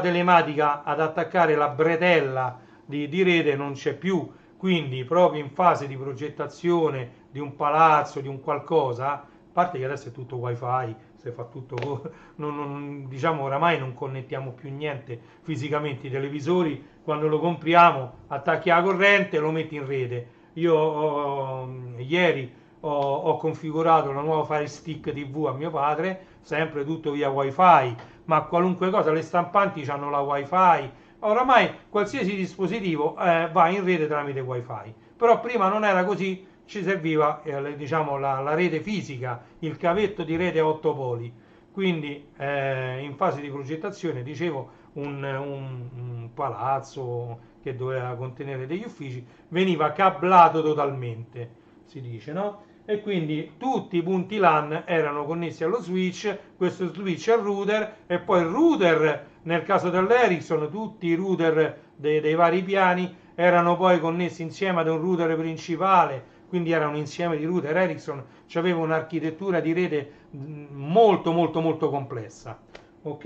telematica ad attaccare la bretella di rete non c'è più. Quindi proprio in fase di progettazione di un palazzo, di un qualcosa, a parte che adesso è tutto wifi, si fa tutto, diciamo oramai non connettiamo più niente fisicamente. I televisori, quando lo compriamo, attacchi la corrente, lo metti in rete. Ieri ho configurato una nuova Fire Stick TV a mio padre, sempre tutto via wifi, ma qualunque cosa, le stampanti hanno la wifi. Oramai qualsiasi dispositivo va in rete tramite wifi, però prima non era così, ci serviva diciamo la rete fisica, il cavetto di rete a 8 poli. Quindi in fase di progettazione, dicevo, un palazzo che doveva contenere degli uffici veniva cablato totalmente, si dice, no? E quindi tutti i punti LAN erano connessi allo switch, questo switch al router, e poi il router, nel caso dell'Ericsson, tutti i router dei vari piani erano poi connessi insieme ad un router principale, quindi era un insieme di router. Ericsson aveva un'architettura di rete molto molto molto complessa, ok?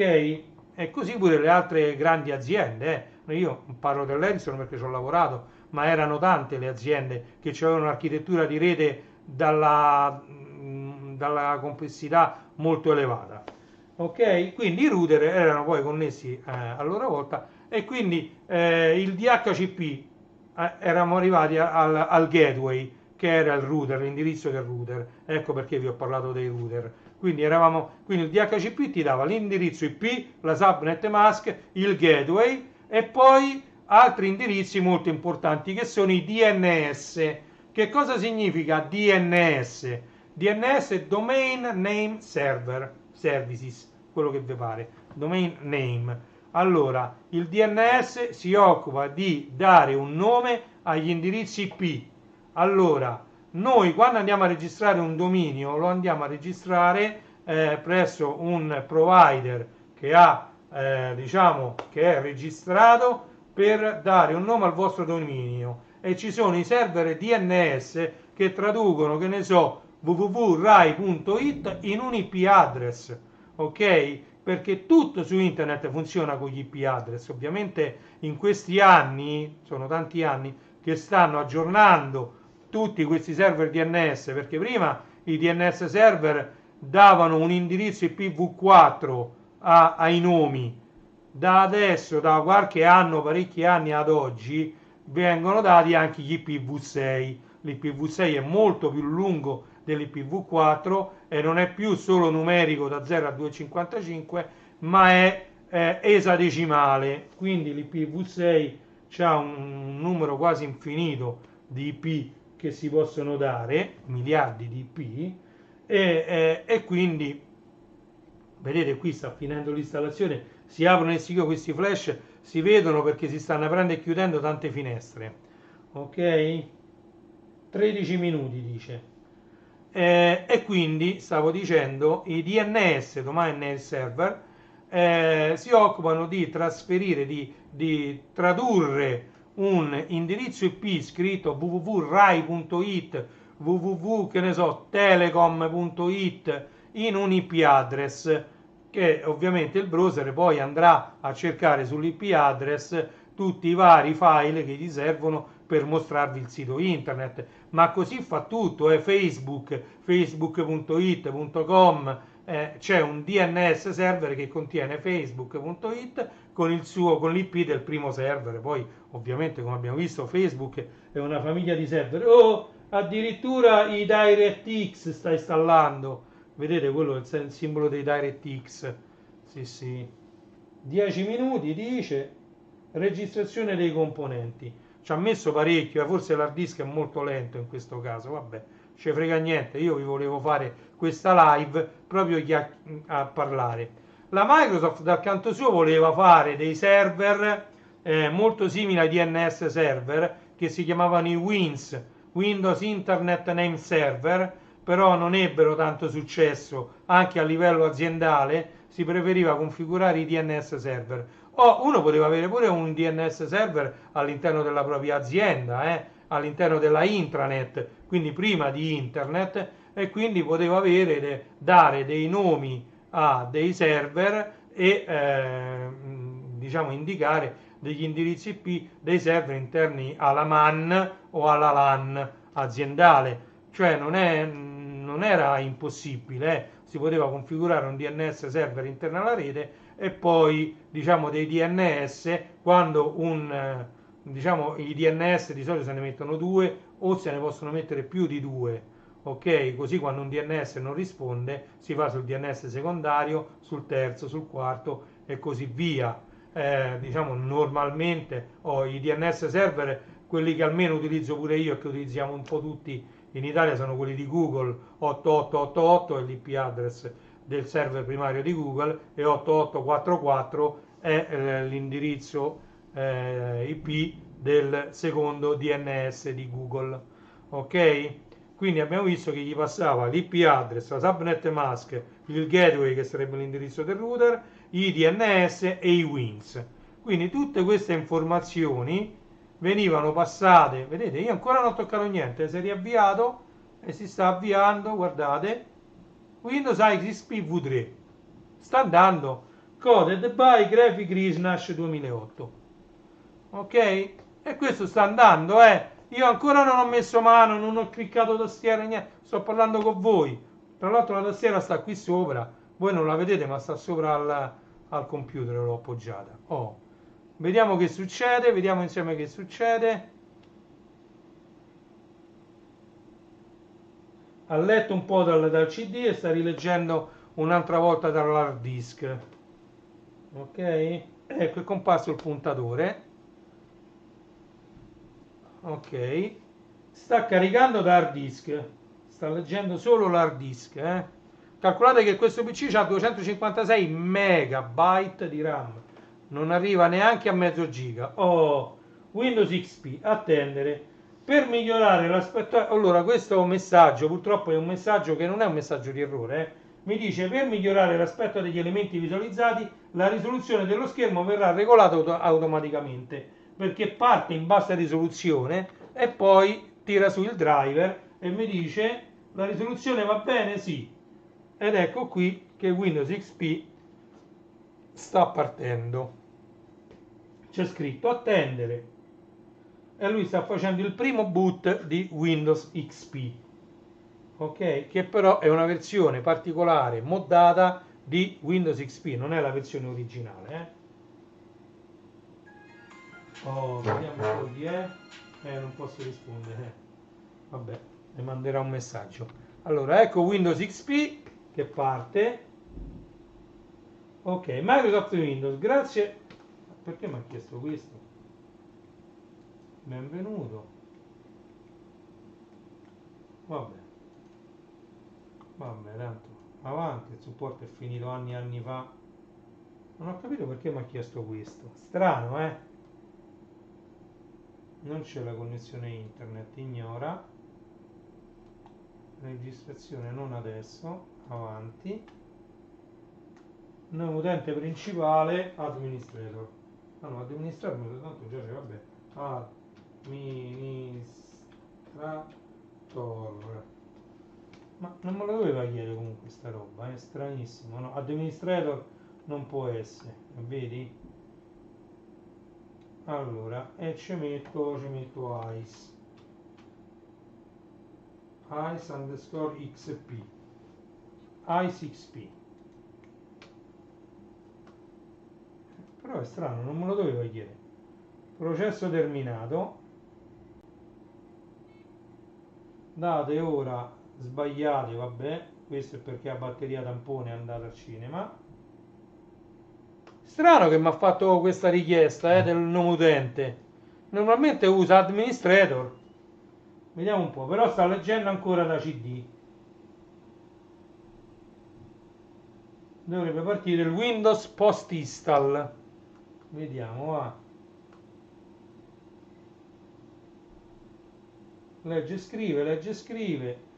E così pure le altre grandi aziende. Io parlo dell'Ericsson perché ci ho lavorato, ma erano tante le aziende che avevano un'architettura di rete dalla complessità molto elevata. Ok, quindi i router erano poi connessi a loro volta, e quindi il DHCP, eravamo arrivati al gateway, che era il router, l'indirizzo del router. Ecco perché vi ho parlato dei router. Quindi il DHCP ti dava l'indirizzo IP, la subnet mask, il gateway, e poi altri indirizzi molto importanti che sono i DNS. Che cosa significa DNS? DNS è Domain Name Server Services, quello che vi pare, Domain Name. Allora, il DNS si occupa di dare un nome agli indirizzi IP. Allora, noi quando andiamo a registrare un dominio, lo andiamo a registrare presso un provider che ha, diciamo, che è registrato per dare un nome al vostro dominio, e ci sono i server DNS che traducono, che ne so, www.rai.it in un IP address, ok? Perché tutto su internet funziona con gli IP address. Ovviamente in questi anni, sono tanti anni, che stanno aggiornando tutti questi server DNS, perché prima i DNS server davano un indirizzo IPv4 ai nomi. Da adesso, da qualche anno, parecchi anni ad oggi, vengono dati anche gli IPv6. L'IPv6 è molto più lungo dell'IPv4 e non è più solo numerico da 0 a 255, ma è esadecimale. Quindi l'IPv6 ha un numero quasi infinito di IP che si possono dare, miliardi di IP, e quindi vedete, qui sta finendo l'installazione, si aprono e si chiudono questi flash, si vedono perché si stanno aprendo e chiudendo tante finestre. Ok, 13 minuti dice. E quindi stavo dicendo, i DNS, Domain Name Server, si occupano di trasferire, di tradurre un indirizzo IP scritto www.rai.it, www, che ne so, telecom.it, in un IP address, che ovviamente il browser poi andrà a cercare sull'IP address tutti i vari file che gli servono per mostrarvi il sito internet, ma così fa tutto, Facebook, facebook.it.com, c'è un DNS server che contiene facebook.it con l'IP del primo server. Poi ovviamente, come abbiamo visto, Facebook è una famiglia di server. Oh, addirittura i DirectX sta installando, vedete, quello è il simbolo dei DirectX. Sì, sì, 10 minuti dice, registrazione dei componenti. Ci ha messo parecchio, forse l'hard disk è molto lento in questo caso, vabbè, ci frega niente, io vi volevo fare questa live proprio a parlare. La Microsoft dal canto suo voleva fare dei server molto simili ai DNS server che si chiamavano i WINS, Windows Internet Name Server, però non ebbero tanto successo anche a livello aziendale, si preferiva configurare i DNS server. O uno poteva avere pure un DNS server all'interno della propria azienda, all'interno della intranet, quindi prima di internet, e quindi poteva dare dei nomi a dei server e diciamo indicare degli indirizzi IP dei server interni alla MAN o alla LAN aziendale. Cioè non era impossibile, si poteva configurare un DNS server interno alla rete e poi diciamo dei DNS quando diciamo i DNS di solito se ne mettono due o se ne possono mettere più di due, ok? Così quando un DNS non risponde si va sul DNS secondario, sul terzo, sul quarto e così via. Diciamo normalmente i DNS server, quelli che almeno utilizzo pure io e che utilizziamo un po' tutti in Italia, sono quelli di Google 8888 è l'IP address del server primario di Google e 8844 è l'indirizzo IP del secondo DNS di Google, ok? Quindi abbiamo visto che gli passava l'IP address, la subnet mask, il gateway che sarebbe l'indirizzo del router, i DNS e i WINS. Quindi tutte queste informazioni venivano passate, vedete, io ancora non ho toccato niente, si è riavviato e si sta avviando, guardate, Windows XP V3 sta andando, coded by Graphic Nash 2008, ok? E questo sta andando, io ancora non ho messo mano, non ho cliccato tastiera, niente, sto parlando con voi, tra l'altro la tastiera sta qui sopra, voi non la vedete ma sta sopra al computer, l'ho appoggiata. Vediamo che succede, vediamo insieme che succede. Ha letto un po' dal CD e sta rileggendo un'altra volta dall'hard disk, ok? Ecco, è comparso il puntatore, ok? Sta caricando da hard disk, sta leggendo solo l'hard disk, Calcolate che questo PC ha 256 megabyte di RAM, non arriva neanche a mezzo giga. Windows XP, attendere. Per migliorare l'aspetto, allora questo messaggio purtroppo è un messaggio che non è un messaggio di errore, mi dice: per migliorare l'aspetto degli elementi visualizzati la risoluzione dello schermo verrà regolata automaticamente, perché parte in bassa risoluzione e poi tira su il driver e mi dice: la risoluzione va bene? Sì. Ed ecco qui che Windows XP sta partendo, c'è scritto attendere e lui sta facendo il primo boot di Windows XP, ok? Che però è una versione particolare moddata di Windows XP, non è la versione originale, vediamo un po' chi è. Non posso rispondere, vabbè, le manderà un messaggio. Allora ecco Windows XP che parte, ok. Microsoft Windows, grazie. Perché mi ha chiesto questo? Benvenuto. Vabbè, tanto avanti, il supporto è finito anni e anni fa. Non ho capito perché mi ha chiesto questo, strano, non c'è la connessione internet, ignora, registrazione non adesso, avanti, nuovo utente principale, administrator. No, administrator tanto già c'è, vabbè, administrator, ma non me lo doveva chiedere comunque sta roba, è stranissimo, no? Administrator non può essere, vedi? allora, e ci metto ice underscore xp, ice xp. Però è strano, non me lo doveva chiedere. Processo terminato, date ora sbagliate, vabbè, questo è perché la batteria tampone è andata al cinema. Strano che mi ha fatto questa richiesta del nome utente. Normalmente usa administrator. Vediamo un po', però sta leggendo ancora da CD. Dovrebbe partire il Windows post install. Vediamo, va. Legge, scrive, legge, scrive.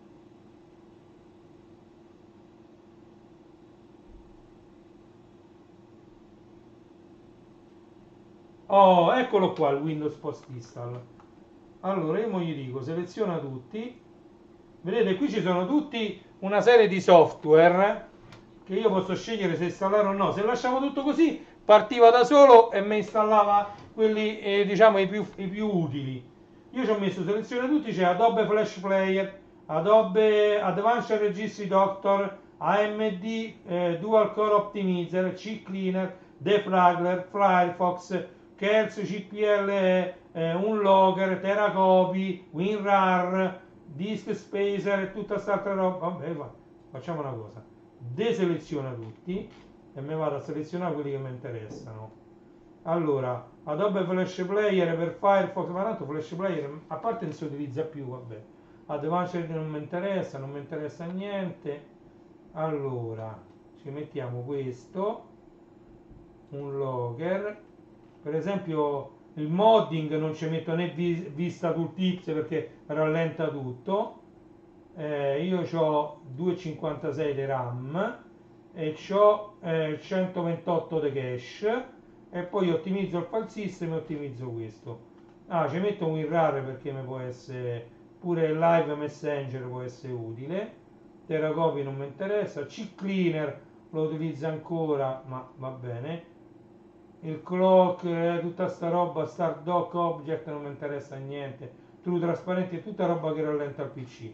Oh, eccolo qua il Windows post install. Allora io gli dico seleziona tutti. Vedete, qui ci sono tutti una serie di software che io posso scegliere se installare o no. Se lasciamo tutto così partiva da solo e mi installava quelli diciamo i più utili. Io ci ho messo seleziona tutti, c'è Adobe Flash Player, Adobe Advanced Registry Doctor, AMD Dual Core Optimizer, CCleaner, Defragler, Firefox, Kers, CPL, Unlogger, Teracopy, WinRAR, Disk Spacer e tutta quest'altra roba. Vabbè, facciamo una cosa, deseleziona tutti e mi vado a selezionare quelli che mi interessano. Allora, Adobe Flash Player per Firefox, ma tanto Flash Player a parte non si utilizza più, vabbè. Advanced non mi interessa, non mi interessa niente. Allora, ci mettiamo questo, un logger. Per esempio il modding non ci metto né vista tooltips perché rallenta tutto. Io ho 2,56 di RAM e ho 128 di cache e poi ottimizzo il file system e ottimizzo questo. Ci metto un WinRAR perché mi può essere pure il Live Messenger, può essere utile. Teracopy non mi interessa, CCleaner lo utilizzo ancora, ma va bene. Il clock, tutta sta roba, Start Dock Object non mi interessa niente. True trasparenti è tutta roba che rallenta il PC.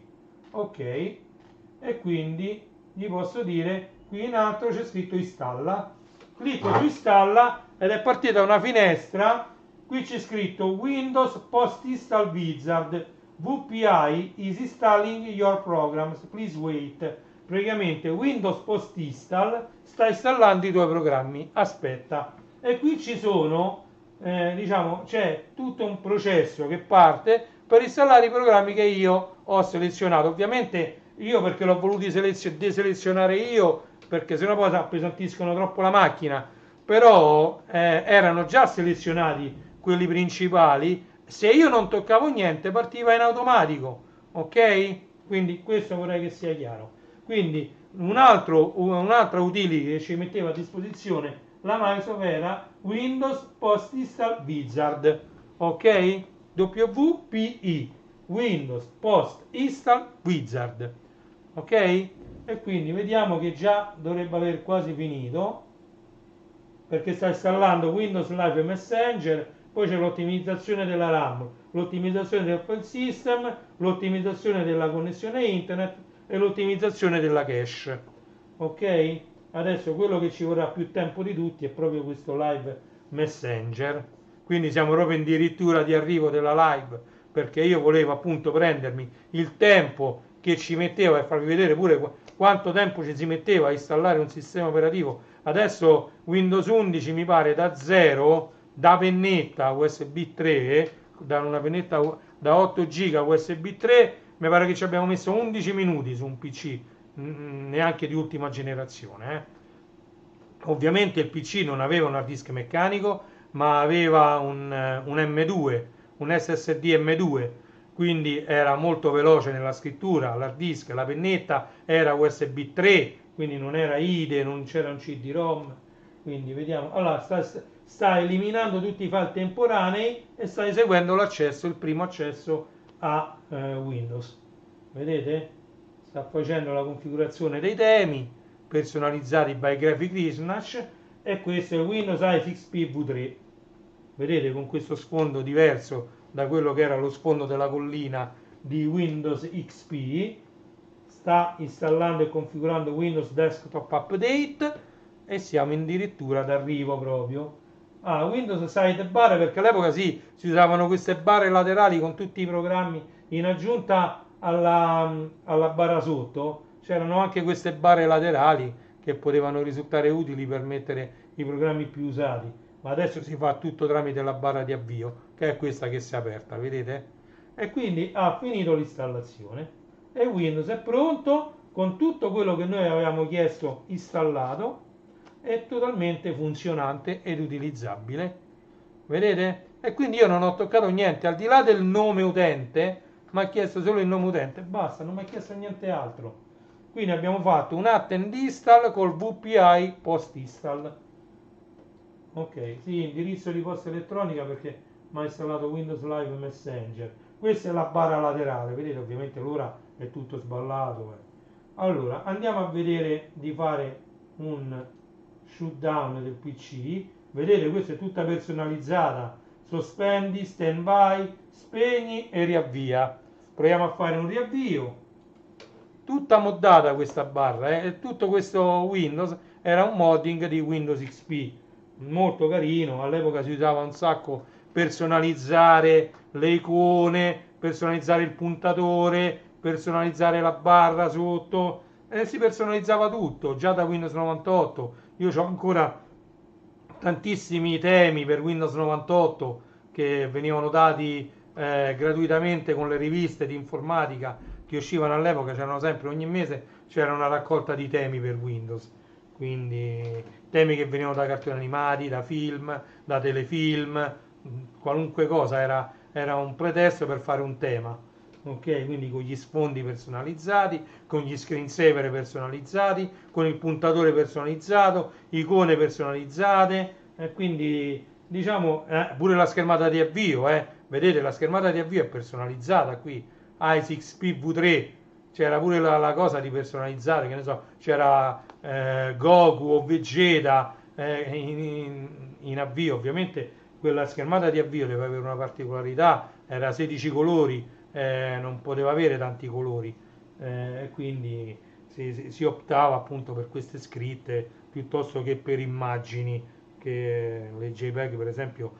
Ok, e quindi gli posso dire qui in alto c'è scritto installa. Clicco su installa ed è partita una finestra. Qui c'è scritto Windows Post Install Wizard VPI is installing your programs, please wait. Praticamente Windows Post Install sta installando i tuoi programmi, aspetta. E qui ci sono, diciamo, c'è tutto un processo che parte per installare i programmi che io ho selezionato. Ovviamente io perché l'ho voluto deselezionare io, perché sennò poi appesantiscono troppo la macchina, però erano già selezionati quelli principali. Se io non toccavo niente partiva in automatico, ok? Quindi questo vorrei che sia chiaro. Quindi un'altra utility che ci metteva a disposizione la Microsoft era Windows Post Install Wizard, ok? WPI, Windows Post Install Wizard, ok? E quindi vediamo che già dovrebbe aver quasi finito perché sta installando Windows Live Messenger. Poi c'è l'ottimizzazione della RAM, l'ottimizzazione del file system, l'ottimizzazione della connessione internet e l'ottimizzazione della cache, ok? Adesso quello che ci vorrà più tempo di tutti è proprio questo Live Messenger, quindi siamo proprio addirittura di arrivo della live, perché io volevo appunto prendermi il tempo che ci metteva e farvi vedere pure quanto tempo ci si metteva a installare un sistema operativo. Adesso Windows 11 mi pare da zero, da pennetta USB 3, da una pennetta da 8 giga USB 3, mi pare che ci abbiamo messo 11 minuti su un PC, neanche di ultima generazione. Ovviamente il PC non aveva un hard disk meccanico, ma aveva un M2, un SSD M2, quindi era molto veloce nella scrittura. L'hard disk, la pennetta era USB 3, quindi non era IDE, non c'era un CD-ROM. Quindi vediamo, allora sta eliminando tutti i file temporanei e sta eseguendo l'accesso, il primo accesso a Windows. Vedete? Sta facendo la configurazione dei temi personalizzati by Graphic Research e questo è il Windows XP V3. vedete, con questo sfondo diverso da quello che era lo sfondo della collina di Windows XP. Sta installando e configurando Windows Desktop Update e siamo addirittura d'arrivo proprio. Windows Sidebar, perché all'epoca sì, si usavano queste barre laterali con tutti i programmi in aggiunta alla barra sotto. C'erano anche queste barre laterali che potevano risultare utili per mettere i programmi più usati, ma adesso si fa tutto tramite la barra di avvio, che è questa che si è aperta, vedete? E quindi ha finito l'installazione e Windows è pronto con tutto quello che noi avevamo chiesto installato, è totalmente funzionante ed utilizzabile, vedete? E quindi io non ho toccato niente, al di là del nome utente, mi ha chiesto solo il nome utente, basta, non mi ha chiesto niente altro. Quindi abbiamo fatto un attend install col VPI post install. Ok, sì, indirizzo di posta elettronica perché mi ha installato Windows Live Messenger. Questa è la barra laterale, vedete, ovviamente l'ora è tutto sballato. Allora, andiamo a vedere di fare un shutdown del PC. Vedete, questa è tutta personalizzata. Sospendi, stand by, spegni e riavvia. Proviamo a fare un riavvio. Tutta moddata questa barra, e tutto questo Windows era un modding di Windows XP. Molto carino, all'epoca si usava un sacco personalizzare le icone, personalizzare il puntatore, personalizzare la barra sotto, e si personalizzava tutto già da Windows 98. Io ho ancora tantissimi temi per Windows 98 che venivano dati gratuitamente con le riviste di informatica che uscivano all'epoca, c'erano sempre, ogni mese c'era una raccolta di temi per Windows, quindi temi che venivano da cartoni animati, da film, da telefilm, qualunque cosa era un pretesto per fare un tema. Ok, quindi con gli sfondi personalizzati, con gli screensaver personalizzati, con il puntatore personalizzato, icone personalizzate, e quindi diciamo pure la schermata di avvio, vedete la schermata di avvio è personalizzata qui, ASICS PV3, c'era pure la cosa di personalizzare, che ne so, c'era Goku o Vegeta in avvio, ovviamente quella schermata di avvio deve avere una particolarità, era 16 colori, non poteva avere tanti colori, quindi si optava appunto per queste scritte piuttosto che per immagini, che le JPEG per esempio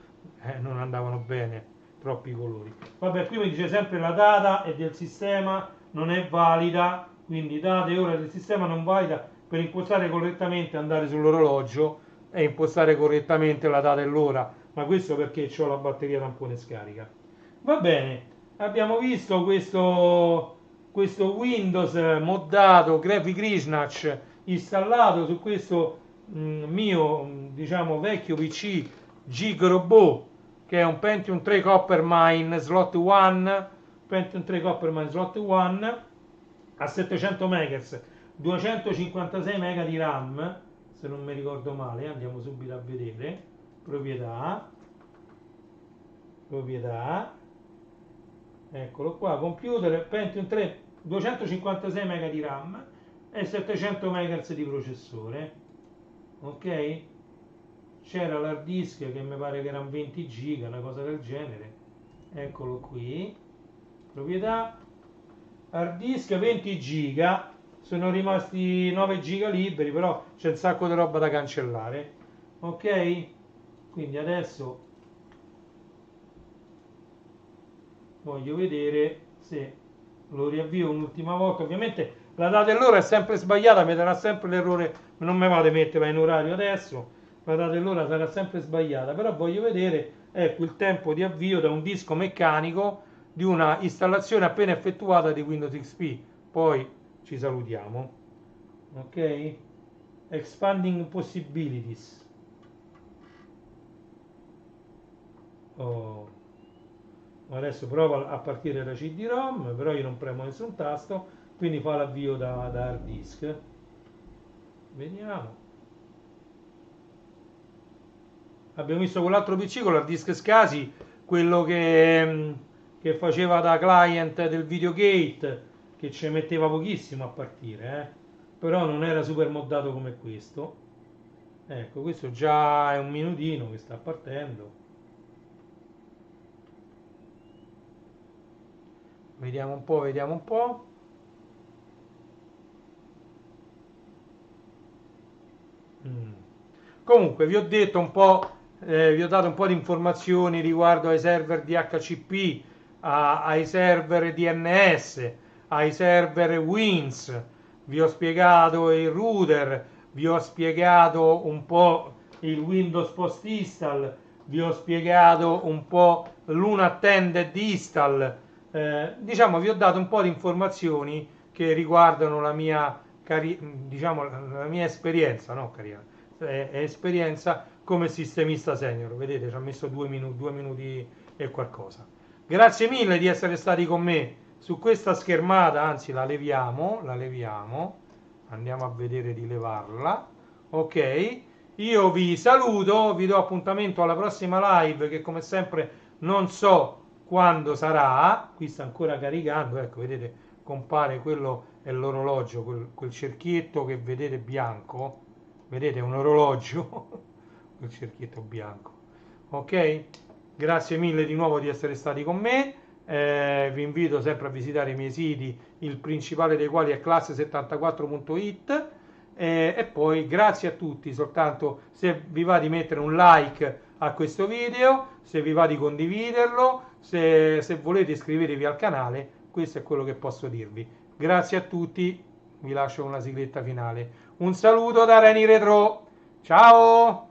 non andavano bene, troppi colori. Vabbè, qui mi dice sempre la data e del sistema non è valida, quindi data e ora del sistema non valida. Per impostare correttamente andare sull'orologio e impostare correttamente la data e l'ora, ma questo perché ho la batteria tampone scarica. Va bene, abbiamo visto questo Windows moddato Graphic Risnach installato su questo mio diciamo vecchio PC Gigrobot, che è un Pentium 3 Coppermine Slot 1, Pentium 3 Coppermine Slot 1 a 700 MHz, 256 MB di RAM, se non mi ricordo male, andiamo subito a vedere, proprietà, eccolo qua, computer Pentium 3, 256 MB di RAM e 700 MHz di processore, ok? C'era l'hard disk che mi pare che erano 20 giga, una cosa del genere, eccolo qui, proprietà, hard disk 20 giga, sono rimasti 9 giga liberi, però c'è un sacco di roba da cancellare, ok? Quindi adesso voglio vedere se lo riavvio un'ultima volta. Ovviamente la data e l'ora è sempre sbagliata, mi darà sempre l'errore, non mi vado a metterla in orario adesso, la data e l'ora sarà sempre sbagliata, però voglio vedere, ecco, il tempo di avvio da un disco meccanico di una installazione appena effettuata di Windows XP. Poi ci salutiamo. Ok? Expanding possibilities. Oh. Adesso prova a partire da CD-ROM, però io non premo nessun tasto, quindi fa l'avvio da hard disk. Vediamo. Abbiamo visto quell'altro PC con l'hard disk SCSI, quello che faceva da client del Videogate, che ci metteva pochissimo a partire, però non era super moddato come questo. Ecco, questo già è un minutino che sta partendo. Vediamo un po', vediamo un po'. Mm. Comunque vi ho detto un po', vi ho dato un po' di informazioni riguardo ai server DHCP, ai server DNS, ai server WINS, vi ho spiegato il router, vi ho spiegato un po' il Windows Post Install, vi ho spiegato un po' l'Unattended Install, diciamo vi ho dato un po' di informazioni che riguardano la mia, diciamo, la mia esperienza, no, carriera, esperienza come sistemista senior. Vedete, ci ha messo 2 minuti e qualcosa. Grazie mille di essere stati con me su questa schermata, anzi la leviamo, andiamo a vedere di levarla. Ok, io vi saluto, vi do appuntamento alla prossima live che come sempre non so quando sarà, qui sta ancora caricando, ecco, vedete, compare, quello è l'orologio, quel cerchietto che vedete bianco, vedete, è un orologio, quel cerchietto bianco. Ok, grazie mille di nuovo di essere stati con me. Vi invito sempre a visitare i miei siti, il principale dei quali è classe74.it, e poi grazie a tutti, soltanto se vi va di mettere un like a questo video, se vi va di condividerlo, se volete iscrivetevi al canale, questo è quello che posso dirvi. Grazie a tutti, vi lascio una sigletta finale. Un saluto da Reni Retro, ciao!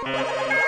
Thank you.